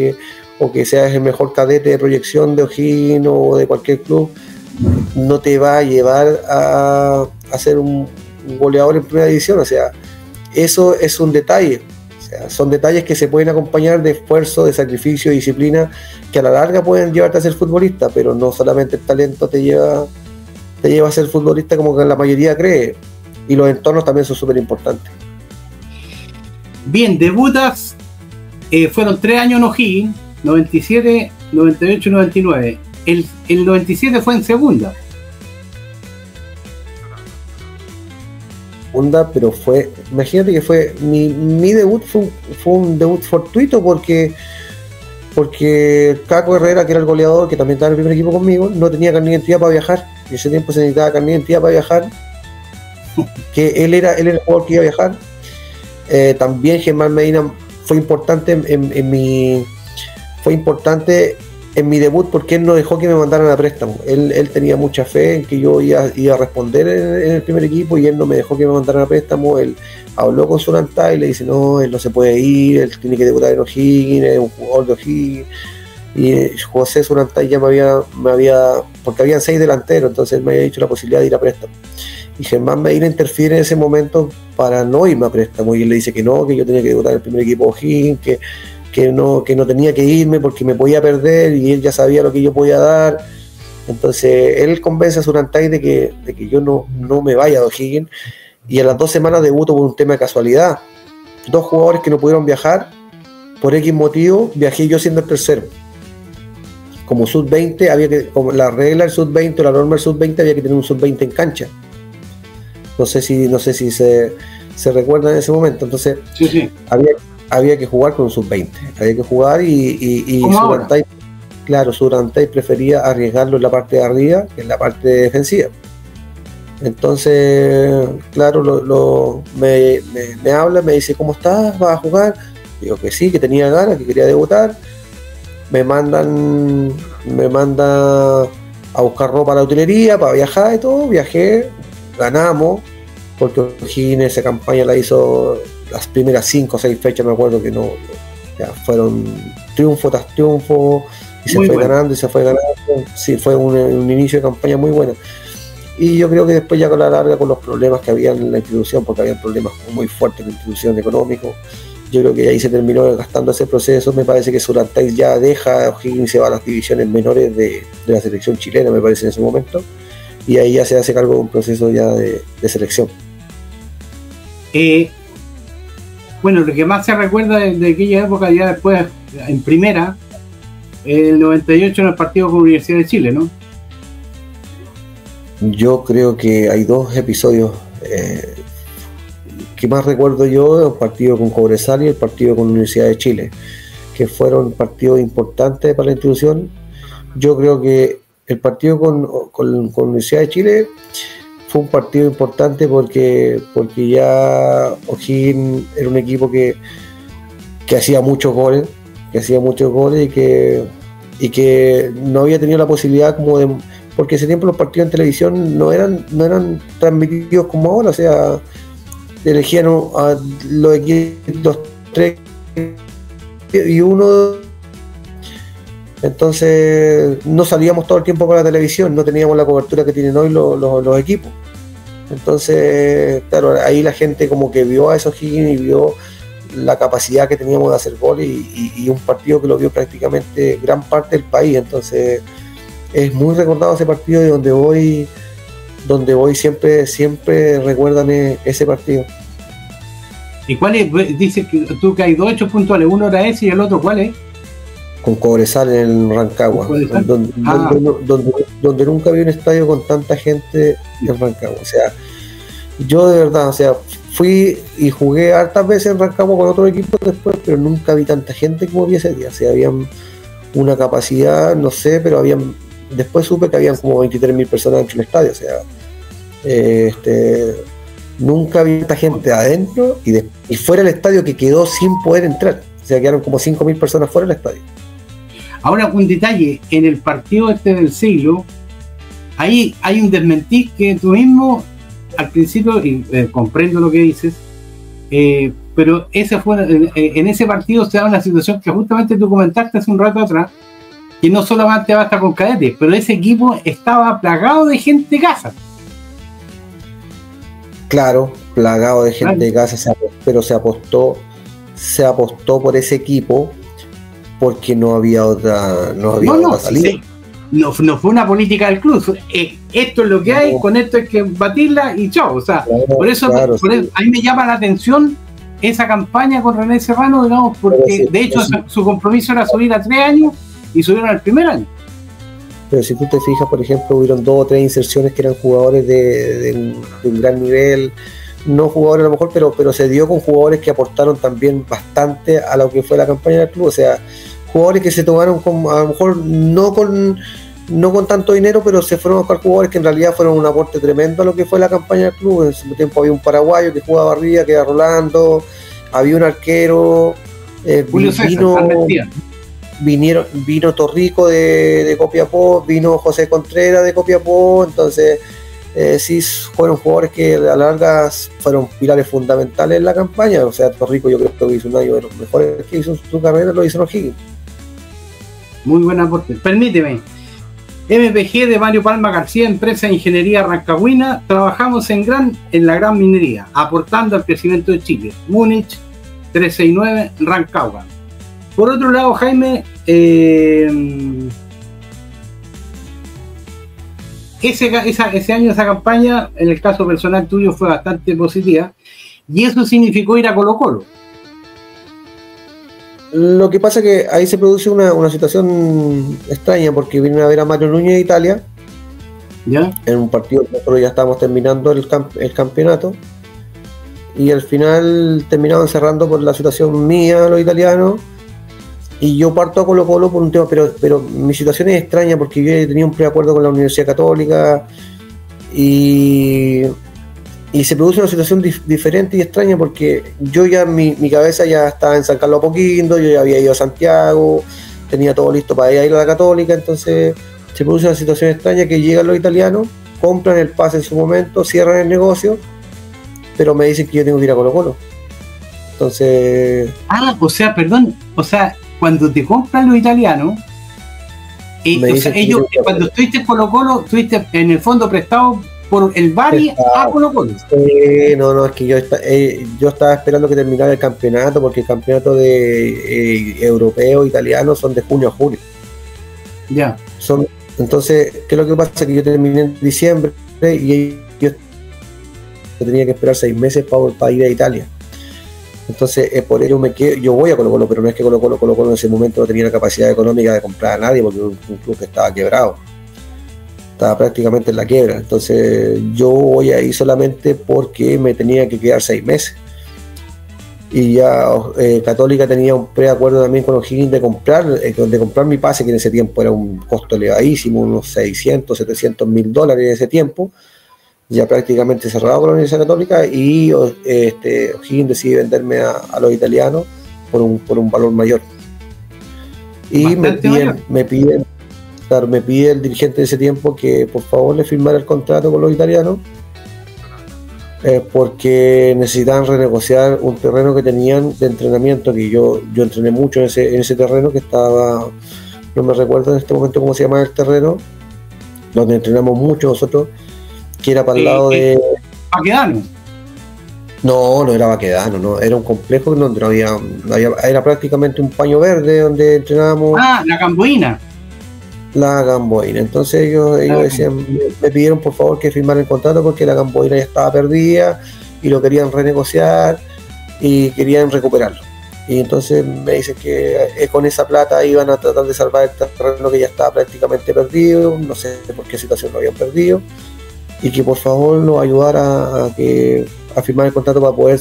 o que seas el mejor cadete de proyección de O'Higgins o de cualquier club, no te va a llevar a ser un goleador en primera división. O sea, eso es un detalle. O sea, son detalles que se pueden acompañar de esfuerzo, de sacrificio, de disciplina, que a la larga pueden llevarte a ser futbolista, pero no solamente el talento te lleva a ser futbolista como que la mayoría cree, y los entornos también son súper importantes. Bien, debutas, fueron 3 años en O'Higgins, 97, 98 y 99. El 97 fue en segunda. Pero imagínate que fue mi debut, fue un debut fortuito, porque Caco Herrera, que era el goleador, que también estaba en el primer equipo conmigo, no tenía carnet de identidad para viajar. En ese tiempo se necesitaba carnet de identidad para viajar, que él era el jugador que iba a viajar. También Germán Medina fue importante en mi debut, porque él no dejó que me mandaran a préstamo. Él tenía mucha fe en que yo iba a responder en el primer equipo, y él no me dejó que me mandaran a préstamo. Él habló con Surantay y le dice: no, él no se puede ir, él tiene que debutar en O'Higgins, es un jugador de O'Higgins. Y José Surantay ya me había, porque habían 6 delanteros, entonces él me había dicho la posibilidad de ir a préstamo. Y Germán Medina interfiere en ese momento para no irme a préstamo, y él le dice que no, que yo tenía que debutar en el primer equipo de O'Higgins, que no tenía que irme porque me podía perder, y él ya sabía lo que yo podía dar. Entonces él convence a Surantay de que yo no me vaya a O'Higgins, y a las 2 semanas debuto por un tema de casualidad. 2 jugadores que no pudieron viajar por X motivo, viajé yo siendo el tercero. Como sub-20, como la regla del sub-20, la norma del sub-20, había que tener un sub-20 en cancha. No sé si se recuerda en ese momento. Entonces sí. Había que jugar con un sub-20, había que jugar, y Surantay prefería arriesgarlo en la parte de arriba que en la parte defensiva. Entonces, claro, me habla, me dice: ¿cómo estás? ¿Vas a jugar? Digo que sí, que tenía ganas, que quería debutar. Me manda a buscar ropa a la utilería para viajar y todo. Viajé, ganamos, porque O'Higgins esa campaña la hizo las primeras 5 o 6 fechas, me acuerdo que no, ya fueron triunfo tras triunfo, y se fue ganando y se fue ganando. Sí, fue un inicio de campaña muy bueno. Y yo creo que después, ya con la larga, con los problemas que había en la institución, porque había problemas muy fuertes en la institución económicos, yo creo que ahí se terminó gastando ese proceso. Me parece que Surantay ya deja O'Higgins y se va a las divisiones menores de la selección chilena, me parece, en ese momento, y ahí ya se hace cargo de un proceso ya de selección. Bueno, lo que más se recuerda de aquella época, ya después en primera, el 98 en el partido con Universidad de Chile, ¿no? Yo creo que hay 2 episodios que más recuerdo yo es el partido con Cobresal y el partido con la Universidad de Chile, que fueron partidos importantes para la institución. Yo creo que el partido con la Universidad de Chile fue un partido importante porque ya O'Higgins era un equipo que hacía muchos goles, y que no había tenido la posibilidad como de, porque ese tiempo los partidos en televisión no eran transmitidos como ahora, o sea, elegían a los tres y uno, entonces no salíamos todo el tiempo para la televisión, no teníamos la cobertura que tienen hoy los equipos. Entonces, claro, ahí la gente como que vio a esos Higgins y vio la capacidad que teníamos de hacer goles y un partido que lo vio prácticamente gran parte del país. Entonces es muy recordado ese partido, y donde voy siempre recuerdan ese partido. ¿Y cuál es? Dices que tú que hay 2 hechos puntuales, uno era ese y el otro ¿cuál es? Con Cobresal en Rancagua, donde nunca vi un estadio con tanta gente en Rancagua. O sea, yo de verdad, o sea, fui y jugué hartas veces en Rancagua con otro equipo después, pero nunca vi tanta gente como vi ese día. O sea, habían una capacidad, no sé, pero después supe que habían como 23.000 personas dentro del estadio. O sea, nunca vi tanta gente adentro y fuera del estadio, que quedó sin poder entrar. O sea, quedaron como 5.000 personas fuera del estadio. Ahora, un detalle, en el partido del siglo, ahí hay un desmentir que tú mismo, al principio, y comprendo lo que dices, pero en ese partido se da una situación que justamente tú comentaste hace un rato atrás, que no solamente basta con cadetes, pero ese equipo estaba plagado de gente de casa. Claro, plagado de gente de casa, pero se apostó por ese equipo porque no había otra salida. Sí. No fue una política del club. Esto es lo que hay, con esto hay que batirla y chao. O sea, por eso a mí me llama la atención esa campaña con René Serrano, digamos, porque de hecho su compromiso era subir a 3 años y subieron al primer año. Pero si tú te fijas, por ejemplo, hubieron 2 o 3 inserciones que eran jugadores de un gran nivel, no jugadores a lo mejor, pero se dio con jugadores que aportaron también bastante a lo que fue la campaña del club. O sea, jugadores que se tomaron a lo mejor no con tanto dinero, pero se fueron a buscar jugadores que en realidad fueron un aporte tremendo a lo que fue la campaña del club. En ese tiempo había un paraguayo que jugaba arriba, que era Rolando, había un arquero, vino Torrico de Copiapó, vino José Contreras de Copiapó. Entonces sí fueron jugadores que a la larga fueron pilares fundamentales en la campaña. O sea, Torrico yo creo que hizo un año de los mejores que hizo en su carrera, lo hizo en O'Higgins. Muy buen aporte. Permíteme. MPG de Mario Palma García, empresa de ingeniería rancagüina. Trabajamos en la gran minería, aportando al crecimiento de Chile. Múnich 369 Rancagua. Por otro lado, Jaime, ese año esa campaña, en el caso personal tuyo, fue bastante positiva, y eso significó ir a Colo-Colo. Lo que pasa es que ahí se produce una situación extraña, porque vienen a ver a Mario Núñez de Italia, ¿ya? En un partido que nosotros ya estábamos terminando el campeonato, y al final terminaban cerrando por la situación mía, los italianos, y yo parto a Colo-Colo por un tema, pero mi situación es extraña porque yo tenía un preacuerdo con la Universidad Católica, y se produce una situación diferente y extraña, porque yo ya mi cabeza ya estaba en San Carlos Apoquindo, yo ya había ido a Santiago, tenía todo listo para ir a la Católica. Entonces se produce una situación extraña que llegan los italianos, compran el pase en su momento, cierran el negocio, pero me dicen que yo tengo que ir a Colo-Colo. Entonces... cuando te compran los italianos, ellos, cuando estuviste en Colo-Colo, estuviste en el fondo prestado por el Bari a Colo-Colo. No, es que yo estaba esperando que terminara el campeonato, porque el campeonato de europeo, italiano, son de junio a julio. Ya. Entonces, ¿qué es lo que pasa? Que yo terminé en diciembre y yo tenía que esperar 6 meses para ir a Italia. Entonces, por ello yo voy a Colo-Colo, pero no es que Colo-Colo en ese momento no tenía la capacidad económica de comprar a nadie, porque era un club que estaba quebrado. Estaba prácticamente en la quiebra. Entonces yo voy ahí solamente porque me tenía que quedar 6 meses. y ya Católica tenía un preacuerdo también con O'Higgins de comprar mi pase, que en ese tiempo era un costo elevadísimo, unos 600, 700 mil dólares en ese tiempo, ya prácticamente cerrado con la Universidad Católica, y O'Higgins decide venderme a los italianos por un valor mayor. Y me pide el dirigente de ese tiempo que por favor le firmara el contrato con los italianos, porque necesitaban renegociar un terreno que tenían de entrenamiento, que yo entrené mucho en ese terreno, que estaba, no me recuerdo en este momento cómo se llama el terreno, donde entrenamos mucho nosotros, que era para el lado de... Baquedano. No era Baquedano, no, era un complejo donde no había, era prácticamente un paño verde donde entrenábamos. La Gamboína. La Gamboína. Entonces ellos decían, me pidieron por favor que firmara el contrato porque la Gamboína ya estaba perdida y lo querían renegociar y querían recuperarlo. Y entonces me dicen que con esa plata iban a tratar de salvar el terreno que ya estaba prácticamente perdido, no sé por qué situación lo habían perdido, y que por favor nos ayudara a firmar el contrato para poder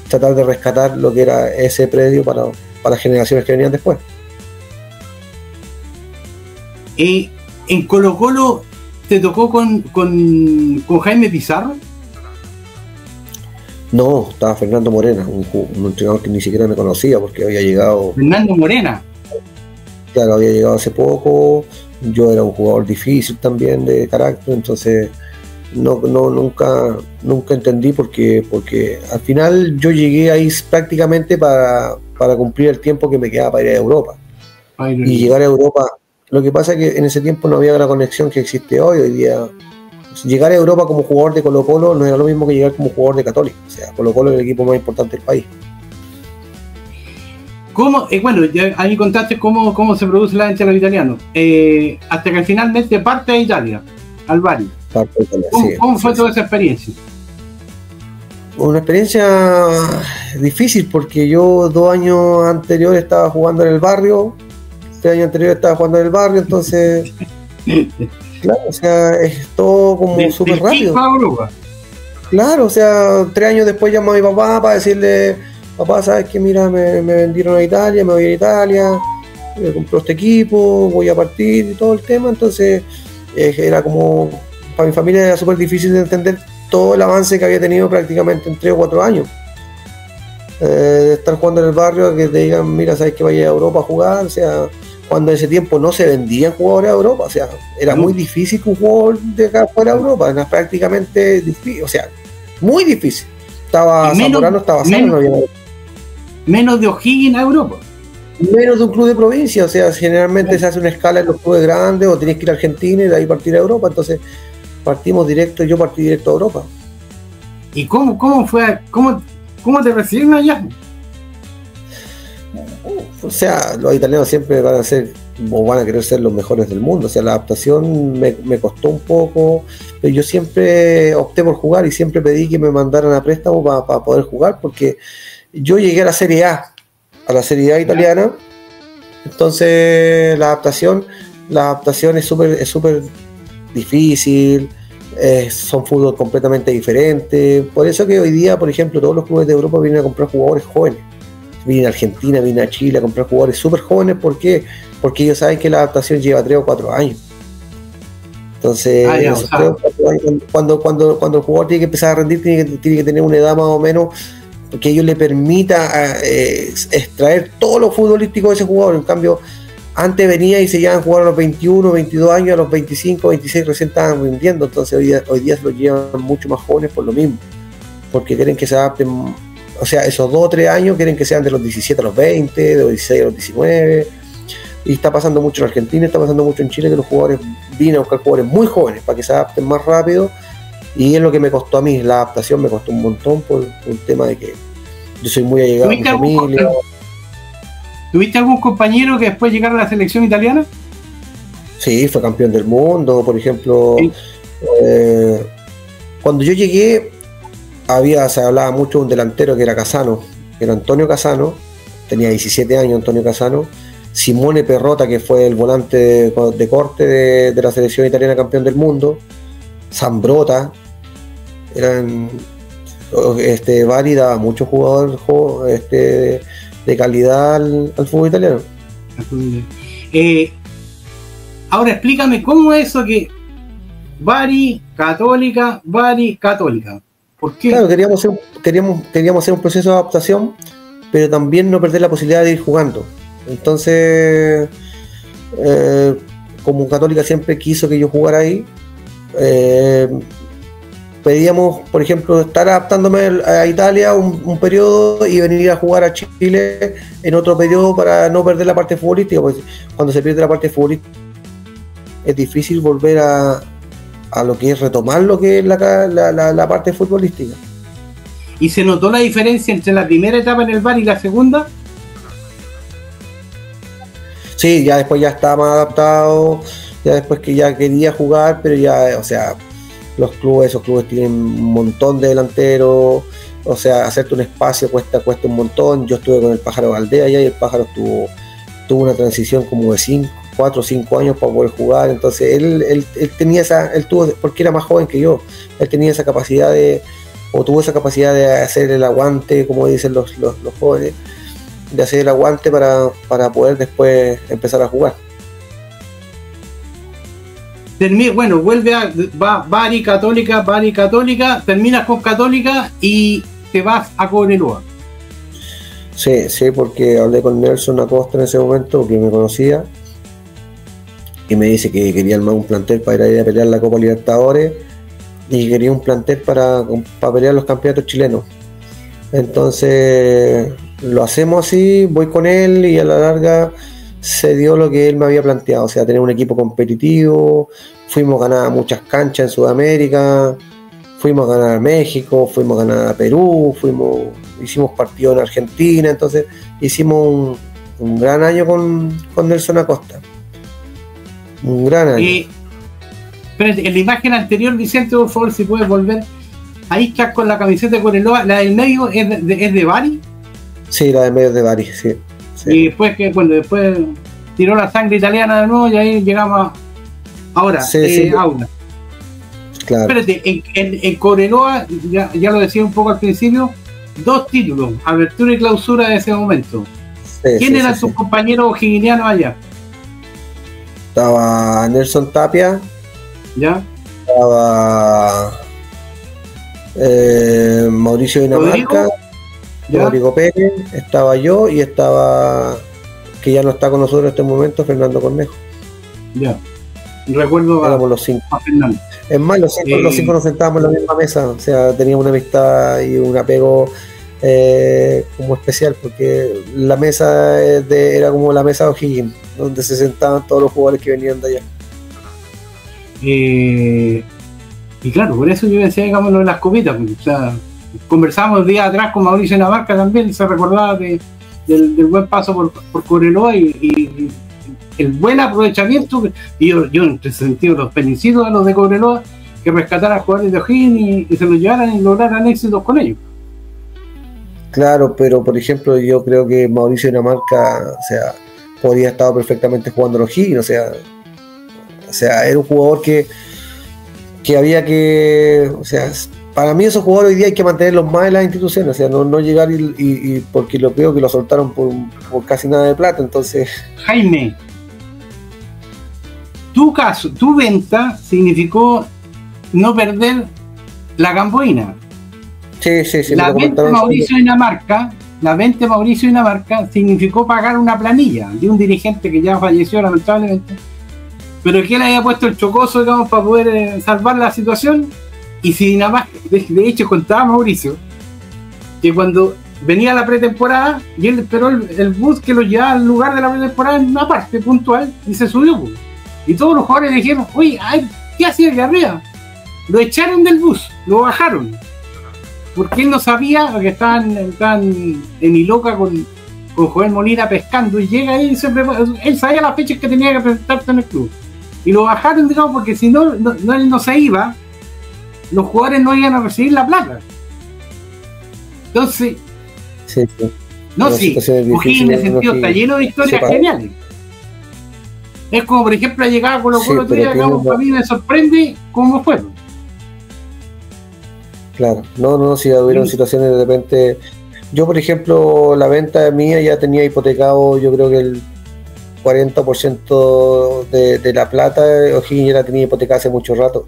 tratar de rescatar lo que era ese predio para las generaciones que venían después. ¿En Colo Colo te tocó con Jaime Pizarro? No, estaba Fernando Morena, un entrenador que ni siquiera me conocía porque había llegado... Fernando Morena. Claro, había llegado hace poco, yo era un jugador difícil también de carácter, entonces nunca entendí porque al final yo llegué ahí prácticamente para cumplir el tiempo que me quedaba para ir a Europa. Y llegar a Europa, lo que pasa es que en ese tiempo no había la conexión que existe hoy día. Llegar a Europa como jugador de Colo Colo no era lo mismo que llegar como jugador de Católica, o sea, Colo Colo es el equipo más importante del país. Bueno, ya ahí contaste cómo se produce la hincha de los italianos, hasta que finalmente parte de Italia, al Bari. ¿Cómo fue toda esa experiencia? Una experiencia difícil porque yo 2 años anteriores estaba jugando en el barrio, 3 años anteriores estaba jugando en el barrio, entonces claro, o sea, es todo como súper rápido. Claro, o sea, 3 años después llamo a mi papá para decirle, papá, sabes que mira, me vendieron a Italia, me voy a Italia, me compró este equipo, voy a partir y todo el tema, entonces era como, para mi familia era súper difícil de entender todo el avance que había tenido prácticamente en 3 o 4 años. De estar jugando en el barrio, que te digan, mira, sabes que vaya a Europa a jugar, o sea, cuando en ese tiempo no se vendían jugadores a Europa, o sea, era muy difícil que un jugador de acá fuera a Europa, era prácticamente difícil, o sea, muy difícil. Estaba Zamorano, estaba Sano, no había... Menos de O'Higgins a Europa. Menos de un club de provincia, o sea, generalmente se hace una escala en los clubes grandes o tenés que ir a Argentina y de ahí partir a Europa, entonces yo partí directo a Europa. ¿Y cómo fue? ¿Cómo te recibieron allá? O sea, los italianos siempre van a ser o van a querer ser los mejores del mundo, o sea, la adaptación me costó un poco, pero yo siempre opté por jugar y siempre pedí que me mandaran a préstamo para poder jugar, porque yo llegué a la Serie A italiana, entonces la adaptación es súper difícil, son fútbol completamente diferentes, por eso que hoy día, por ejemplo, todos los clubes de Europa vienen a comprar jugadores jóvenes, vienen a Argentina, vienen a Chile a comprar jugadores súper jóvenes, ¿por qué? Porque ellos saben que la adaptación lleva 3 o 4 años. Entonces, cuando el jugador tiene que empezar a rendir, tiene que tener una edad más o menos que ellos le permita extraer todo lo futbolístico de ese jugador. En cambio, antes venía y se llevaban a jugar a los 21, 22 años, a los 25, 26 recién estaban rindiendo. Entonces hoy día se los llevan mucho más jóvenes por lo mismo, porque quieren que se adapten, o sea, esos 2 o 3 años quieren que sean de los 17 a los 20, de los 16 a los 19, y está pasando mucho en Argentina, está pasando mucho en Chile, que los jugadores vienen a buscar jugadores muy jóvenes para que se adapten más rápido. Y es lo que me costó a mí, la adaptación me costó un montón por el tema de que yo soy muy allegado a mi familia. ¿Tuviste algún compañero que después llegara a la selección italiana? Sí, fue campeón del mundo, por ejemplo. ¿Sí? Cuando yo llegué, se hablaba mucho de un delantero que era Casano, que era Antonio Casano, tenía 17 años Antonio Casano, Simone Perrotta, que fue el volante de corte de la selección italiana campeón del mundo, Zambrotta, Bari daba mucho jugador de calidad al fútbol italiano. Ahora explícame cómo es eso que Bari Católica. ¿Por qué? Claro, queríamos hacer un proceso de adaptación, pero también no perder la posibilidad de ir jugando. Entonces, como Católica siempre quiso que yo jugara ahí, pedíamos, por ejemplo, estar adaptándome a Italia un periodo y venir a jugar a Chile en otro periodo para no perder la parte futbolística, porque cuando se pierde la parte futbolística es difícil volver a lo que es retomar lo que es la parte futbolística. ¿Y se notó la diferencia entre la primera etapa en el Bari y la segunda? Sí, ya después ya estaba más adaptado, ya después que ya quería jugar, pero ya, o sea, esos clubes tienen un montón de delanteros, o sea, hacerte un espacio cuesta un montón. Yo estuve con el Pájaro Valdés allá y el Pájaro tuvo una transición como de 4 o 5 años para poder jugar. Entonces él tenía porque era más joven que yo, él tenía esa capacidad tuvo esa capacidad de hacer el aguante, como dicen los jóvenes, de hacer el aguante para poder después empezar a jugar. Bueno, va Bari Católica, terminas con Católica y te vas a Cobreloa. Sí, porque hablé con Nelson Acosta en ese momento, que me conocía, y me dice que quería armar un plantel para ir a pelear la Copa Libertadores y quería un plantel para pelear los campeonatos chilenos. Entonces lo hacemos así, voy con él y a la larga se dio lo que él me había planteado, o sea, tener un equipo competitivo. Fuimos a ganar muchas canchas en Sudamérica, fuimos a ganar a México, fuimos a ganar a Perú, hicimos partido en Argentina. Entonces hicimos un gran año con Nelson Acosta, un gran año. Pero en la imagen anterior, Vicente, por favor, si puedes volver, ahí estás con la camiseta de Cobreloa. ¿La del medio es de Bari? Sí, la del medio es de Bari, sí. Y después después tiró la sangre italiana de nuevo y ahí llegamos ahora, Aula. Claro. Espérate, en Cobreloa, ya lo decía un poco al principio, 2 títulos, apertura y clausura de ese momento. ¿Quién eran sus compañeros o'higginianos allá? Estaba Nelson Tapia. ¿Ya? Estaba Mauricio Dinamarca. Rodrigo Pérez, estaba yo y estaba, que ya no está con nosotros en este momento, Fernando Cornejo. Ya. Recuerdo éramos los 5. A Fernando. Es más, los cinco nos sentábamos en la misma mesa, o sea, teníamos una amistad y un apego como especial, porque la mesa era como la mesa de O'Higgins, donde se sentaban todos los jugadores que venían de allá. Y claro, por eso yo decía, digamos, lo de las copitas, o sea, conversamos días atrás con Mauricio Dinamarca también, se recordaba del buen paso por Cobreloa y el buen aprovechamiento, y yo en ese sentido los felicito a los de Cobreloa que rescataran a jugadores de O'Higgins y se los llevaran y lograran éxitos con ellos. Claro, pero por ejemplo yo creo que Mauricio Dinamarca, o sea, podría estar perfectamente jugando los O'Higgins, o sea, era un jugador que había que, o sea, para mí esos jugadores hoy día hay que mantenerlos más en las instituciones, o sea, no llegar y porque lo veo que lo soltaron por casi nada de plata. Entonces, Jaime, tu venta significó no perder la Gamboína. Sí. La venta de Mauricio Dinamarca significó pagar una planilla de un dirigente que ya falleció lamentablemente, pero que él había puesto el chocoso, digamos, para poder salvar la situación. Y si Dinamarca, de hecho contaba Mauricio que cuando venía la pretemporada y él esperó el bus que lo llevaba al lugar de la pretemporada en una parte puntual y se subió, pues. Y todos los jugadores le dijeron, oye, ¿qué hacía aquí arriba? Lo echaron del bus, lo bajaron, porque él no sabía que estaban en Iloca con Joel Molina pescando, y llega ahí y él sabía las fechas que tenía que presentarse en el club y lo bajaron, digamos, porque si no él no se iba, los jugadores no iban a recibir la plata. Entonces, O'Higgins en ese sentido está lleno de historias geniales. Es como, por ejemplo, la llegada con los Colo-Colo, a mí me sorprende cómo fue. Claro, no, si hubieron situaciones de repente. Yo, por ejemplo, la venta mía ya tenía hipotecado, yo creo que el 40% de la plata, O'Higgins ya la tenía hipotecada hace mucho rato.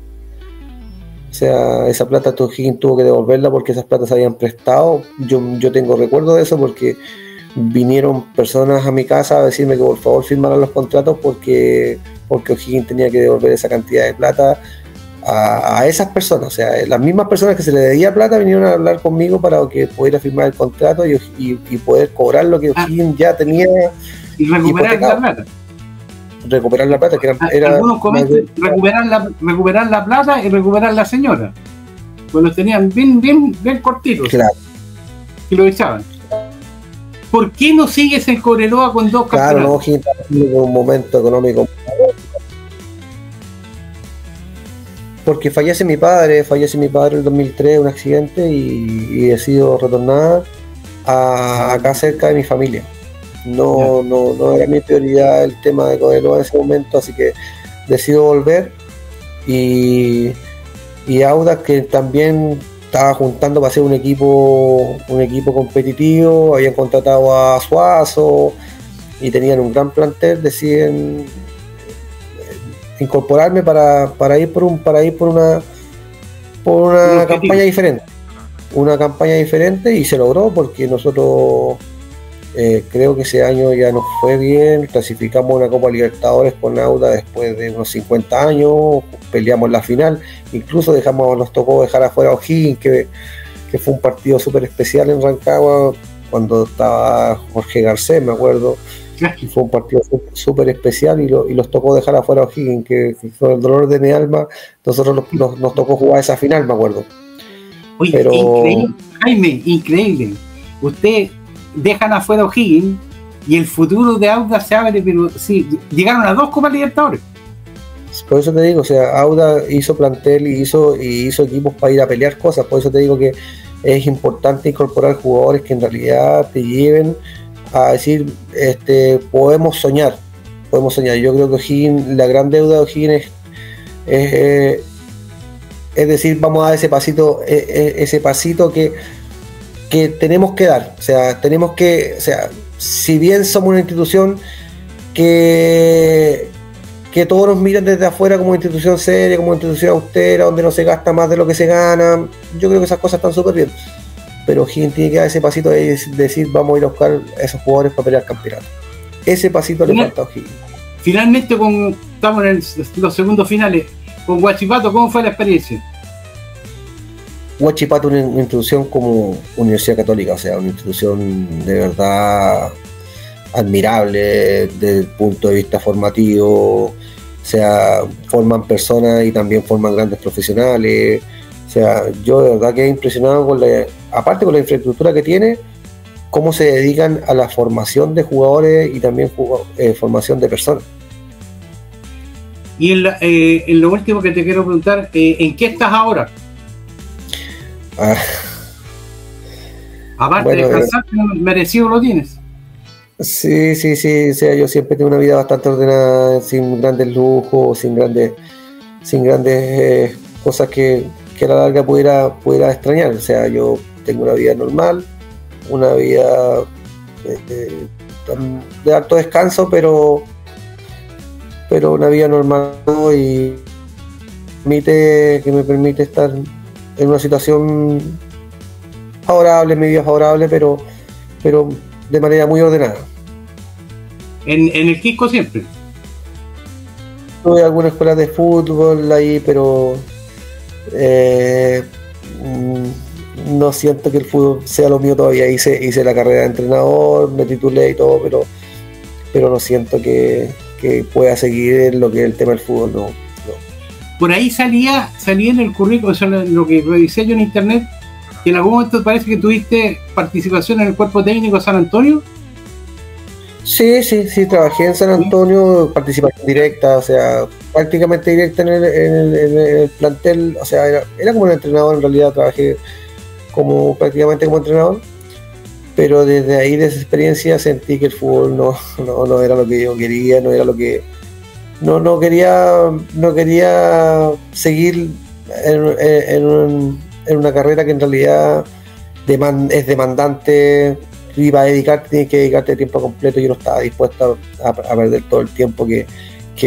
O sea, esa plata O'Higgins tuvo que devolverla porque esas platas se habían prestado. Yo tengo recuerdo de eso porque vinieron personas a mi casa a decirme que por favor firmaran los contratos porque O'Higgins tenía que devolver esa cantidad de plata a esas personas. O sea, las mismas personas que se le debía plata vinieron a hablar conmigo para que pudiera firmar el contrato y poder cobrar lo que O'Higgins ya tenía y recuperar hipotecado. La plata. Recuperar la plata, que era algunos comentan recuperar la plata y recuperar la señora. Pues los tenían bien cortitos. Claro. Y lo echaban. ¿Por qué no sigues en Cobreloa con 2 campeonatos? Claro, no, O'Higgins en un momento económico. Porque fallece mi padre en el 2003, un accidente, y decido retornar acá cerca de mi familia. No era mi prioridad el tema de Cobreloa en ese momento, así que decido volver. Y Audax, que también estaba juntando para hacer un equipo competitivo, habían contratado a Suazo y tenían un gran plantel, deciden incorporarme para ir por una campaña diferente. Una campaña diferente, y se logró porque nosotros creo que ese año ya nos fue bien, clasificamos una Copa Libertadores con Audax después de unos 50 años, peleamos la final, incluso nos tocó dejar afuera a O'Higgins, que fue un partido súper especial en Rancagua, cuando estaba Jorge Garcés, me acuerdo. Y fue un partido súper especial y los tocó dejar afuera a O'Higgins, que fue el dolor de mi alma. Nosotros nos tocó jugar esa final, me acuerdo. Oye, pero increíble, Jaime, increíble. Usted dejan afuera a O'Higgins y el futuro de Audax se abre, pero sí, llegaron a 2 Copas Libertadores. Por eso te digo, o sea, Audax hizo plantel y hizo equipos para ir a pelear cosas. Por eso te digo que es importante incorporar jugadores que en realidad te lleven a decir, podemos soñar. Yo creo que O'Higgins, la gran deuda de O'Higgins es decir, vamos a dar ese pasito que tenemos que dar. O sea, si bien somos una institución que todos nos miran desde afuera como una institución seria, como una institución austera, donde no se gasta más de lo que se gana, yo creo que esas cosas están súper bien. Pero O'Higgins tiene que dar ese pasito de decir, vamos a ir a buscar a esos jugadores para pelear el campeonato. Ese pasito le falta a O'Higgins. Finalmente, estamos en los segundos finales. Con Huachipato, ¿cómo fue la experiencia? Huachipato, una institución como Universidad Católica, o sea, una institución de verdad admirable desde el punto de vista formativo. O sea, forman personas y también forman grandes profesionales. O sea, yo de verdad quedé impresionado aparte con la infraestructura que tiene, cómo se dedican a la formación de jugadores y también formación de personas. Y en lo último que te quiero preguntar, ¿en qué estás ahora? Aparte de descansar, merecido lo tienes. Sí, o sea, yo siempre tengo una vida bastante ordenada, sin grandes lujos, sin grandes cosas que a la larga pudiera extrañar. O sea, yo tengo una vida normal, una vida de alto descanso, pero una vida normal, y me permite estar en una situación favorable, mi vida favorable, pero de manera muy ordenada. ¿En el Quisco siempre? Tuve algunas escuelas de fútbol ahí, pero no siento que el fútbol sea lo mío todavía. Hice la carrera de entrenador, me titulé y todo, pero no siento que pueda seguir en lo que es el tema del fútbol, no. Por ahí salía en el currículum, eso es lo que revisé yo en internet, que en algún momento parece que tuviste participación en el cuerpo técnico de San Antonio. Sí, trabajé en San Antonio, participación directa, o sea, prácticamente directa en el plantel. O sea, era como un entrenador, en realidad trabajé prácticamente como entrenador, pero desde ahí, de esa experiencia, sentí que el fútbol no era lo que yo quería, no era lo que no quería seguir en una carrera que en realidad es demandante, y para dedicarte tienes que dedicarte tiempo completo. Yo no estaba dispuesto a perder todo el tiempo que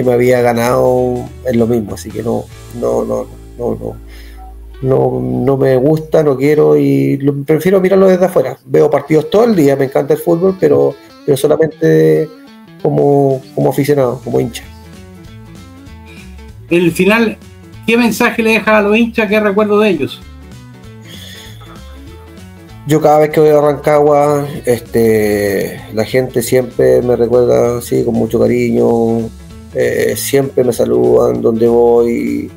me había ganado en lo mismo, así que no me gusta, no quiero, y prefiero mirarlo desde afuera. Veo partidos todo el día, me encanta el fútbol, pero solamente como aficionado, como hincha. El final, ¿qué mensaje le deja a los hinchas? ¿Qué recuerdo de ellos? Yo cada vez que voy a Rancagua, la gente siempre me recuerda así con mucho cariño, siempre me saludan donde voy,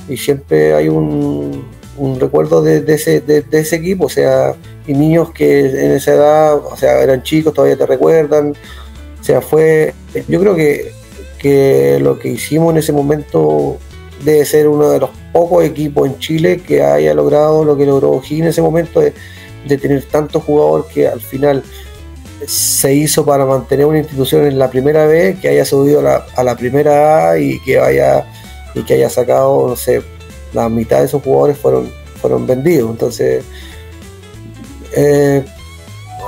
y siempre hay un recuerdo de ese equipo, o sea, y niños que en esa edad, o sea, eran chicos, todavía te recuerdan, o sea, yo creo que lo que hicimos en ese momento debe ser uno de los pocos equipos en Chile que haya logrado lo que logró O'Higgins en ese momento, de tener tantos jugadores que al final se hizo para mantener una institución en la primera vez, que haya subido a la primera A y que haya sacado, no sé, la mitad de esos jugadores fueron vendidos. Entonces,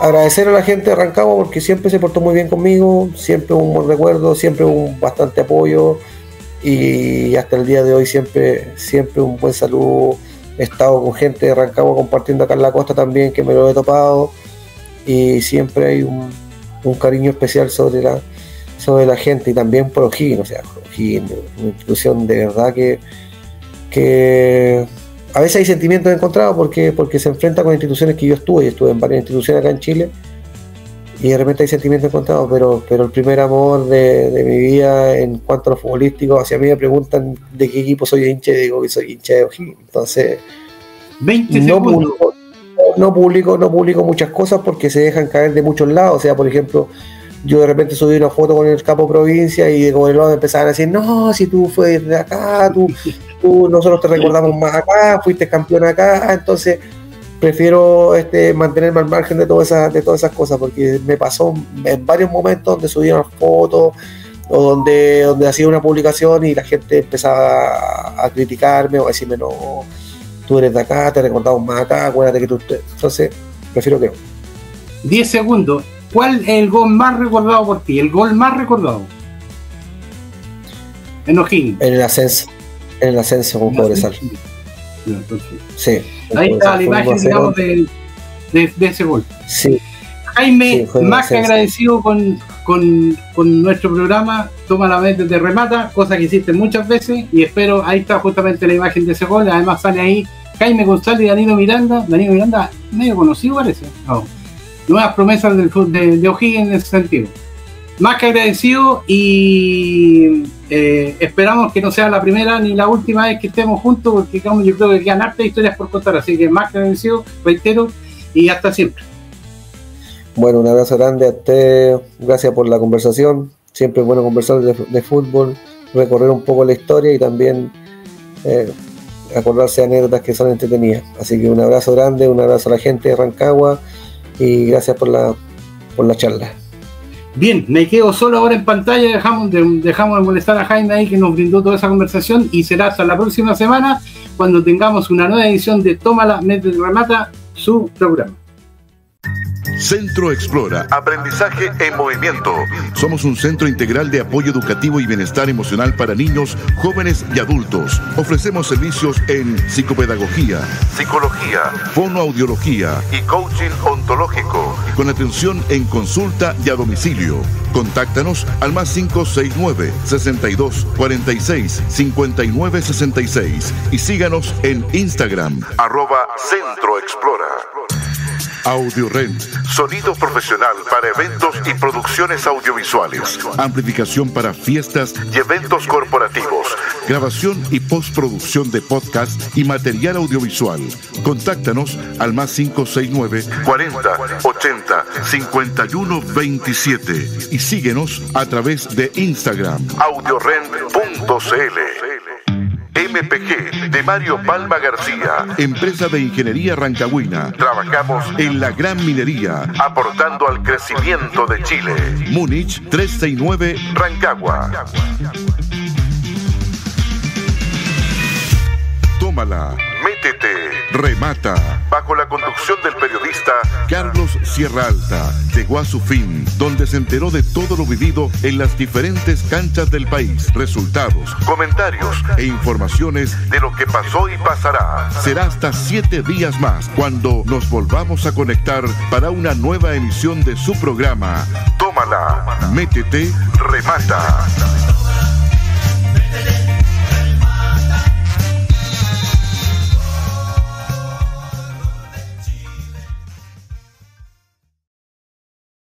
agradecer a la gente de Rancagua porque siempre se portó muy bien conmigo, siempre un buen recuerdo, siempre un bastante apoyo, y hasta el día de hoy siempre un buen saludo. He estado con gente de Rancagua compartiendo acá en la costa también, que me lo he topado, y siempre hay un cariño especial sobre la gente, y también por O'Higgins. O sea, O'Higgins, una institución de verdad que a veces hay sentimientos encontrados porque se enfrenta con instituciones que yo estuve en varias instituciones acá en Chile, y de repente hay sentimientos encontrados, pero el primer amor de mi vida en cuanto a lo futbolístico, hacia mí me preguntan de qué equipo soy hincha, y digo que soy hincha de O'Higgins. Entonces, 20 segundos. No publico muchas cosas porque se dejan caer de muchos lados. O sea, por ejemplo, yo de repente subí una foto con el capo provincia y de Cobreloa me empezaban a decir, no, si tú fuiste de acá, nosotros te recordamos más acá, fuiste campeón acá. Entonces prefiero mantenerme al margen de todas esas cosas, porque me pasó en varios momentos donde subía una foto o donde hacía una publicación y la gente empezaba a criticarme o a decirme, no, tú eres de acá, te recordamos más acá, acuérdate que tú... Entonces prefiero que no. 10 segundos. ¿Cuál es el gol más recordado por ti? El gol más recordado en O'Higgins. En el ascenso con Cobresal. Sí. Ahí está la imagen, digamos, de ese gol. Sí. Jaime, sí, más que agradecido con nuestro programa, toma la mente de remata, cosa que hiciste muchas veces, y espero, ahí está justamente la imagen de ese gol. Además sale ahí Jaime González y Danilo Miranda, medio conocido parece. No. Nuevas promesas de O'Higgins en ese sentido. Más que agradecido, y esperamos que no sea la primera ni la última vez que estemos juntos, porque yo creo que quedan hartas historias por contar, así que más que agradecido, reitero, y hasta siempre. Bueno, un abrazo grande a usted, gracias por la conversación, siempre es bueno conversar de fútbol, recorrer un poco la historia y también acordarse de anécdotas que son entretenidas. Así que un abrazo grande, un abrazo a la gente de Rancagua y gracias por la charla. Bien, me quedo solo ahora en pantalla, dejamos de molestar a Jaime ahí que nos brindó toda esa conversación, y será hasta la próxima semana cuando tengamos una nueva edición de Tómala, Mente de Remata, su programa. Centro Explora, aprendizaje en movimiento. Somos un centro integral de apoyo educativo y bienestar emocional para niños, jóvenes y adultos. Ofrecemos servicios en psicopedagogía, psicología, fonoaudiología y coaching ontológico, con atención en consulta y a domicilio. Contáctanos al +569 62 46 59 66 y síganos en Instagram @CentroExplora. AudioRent, sonido profesional para eventos y producciones audiovisuales, amplificación para fiestas y eventos corporativos, grabación y postproducción de podcast y material audiovisual. Contáctanos al +569 40 80 51 27 y síguenos a través de Instagram audiorent.cl. MPG de Mario Palma García, empresa de ingeniería rancagüina. Trabajamos en la gran minería, aportando al crecimiento de Chile. Múnich 369 Rancagua. Toma Tómala, métete, remata. Bajo la conducción del periodista Carlos Sierra Alta, llegó a su fin, donde se enteró de todo lo vivido en las diferentes canchas del país. Resultados, comentarios e informaciones de lo que pasó y pasará. Será hasta 7 días más cuando nos volvamos a conectar para una nueva emisión de su programa. Tómala, métete, remata.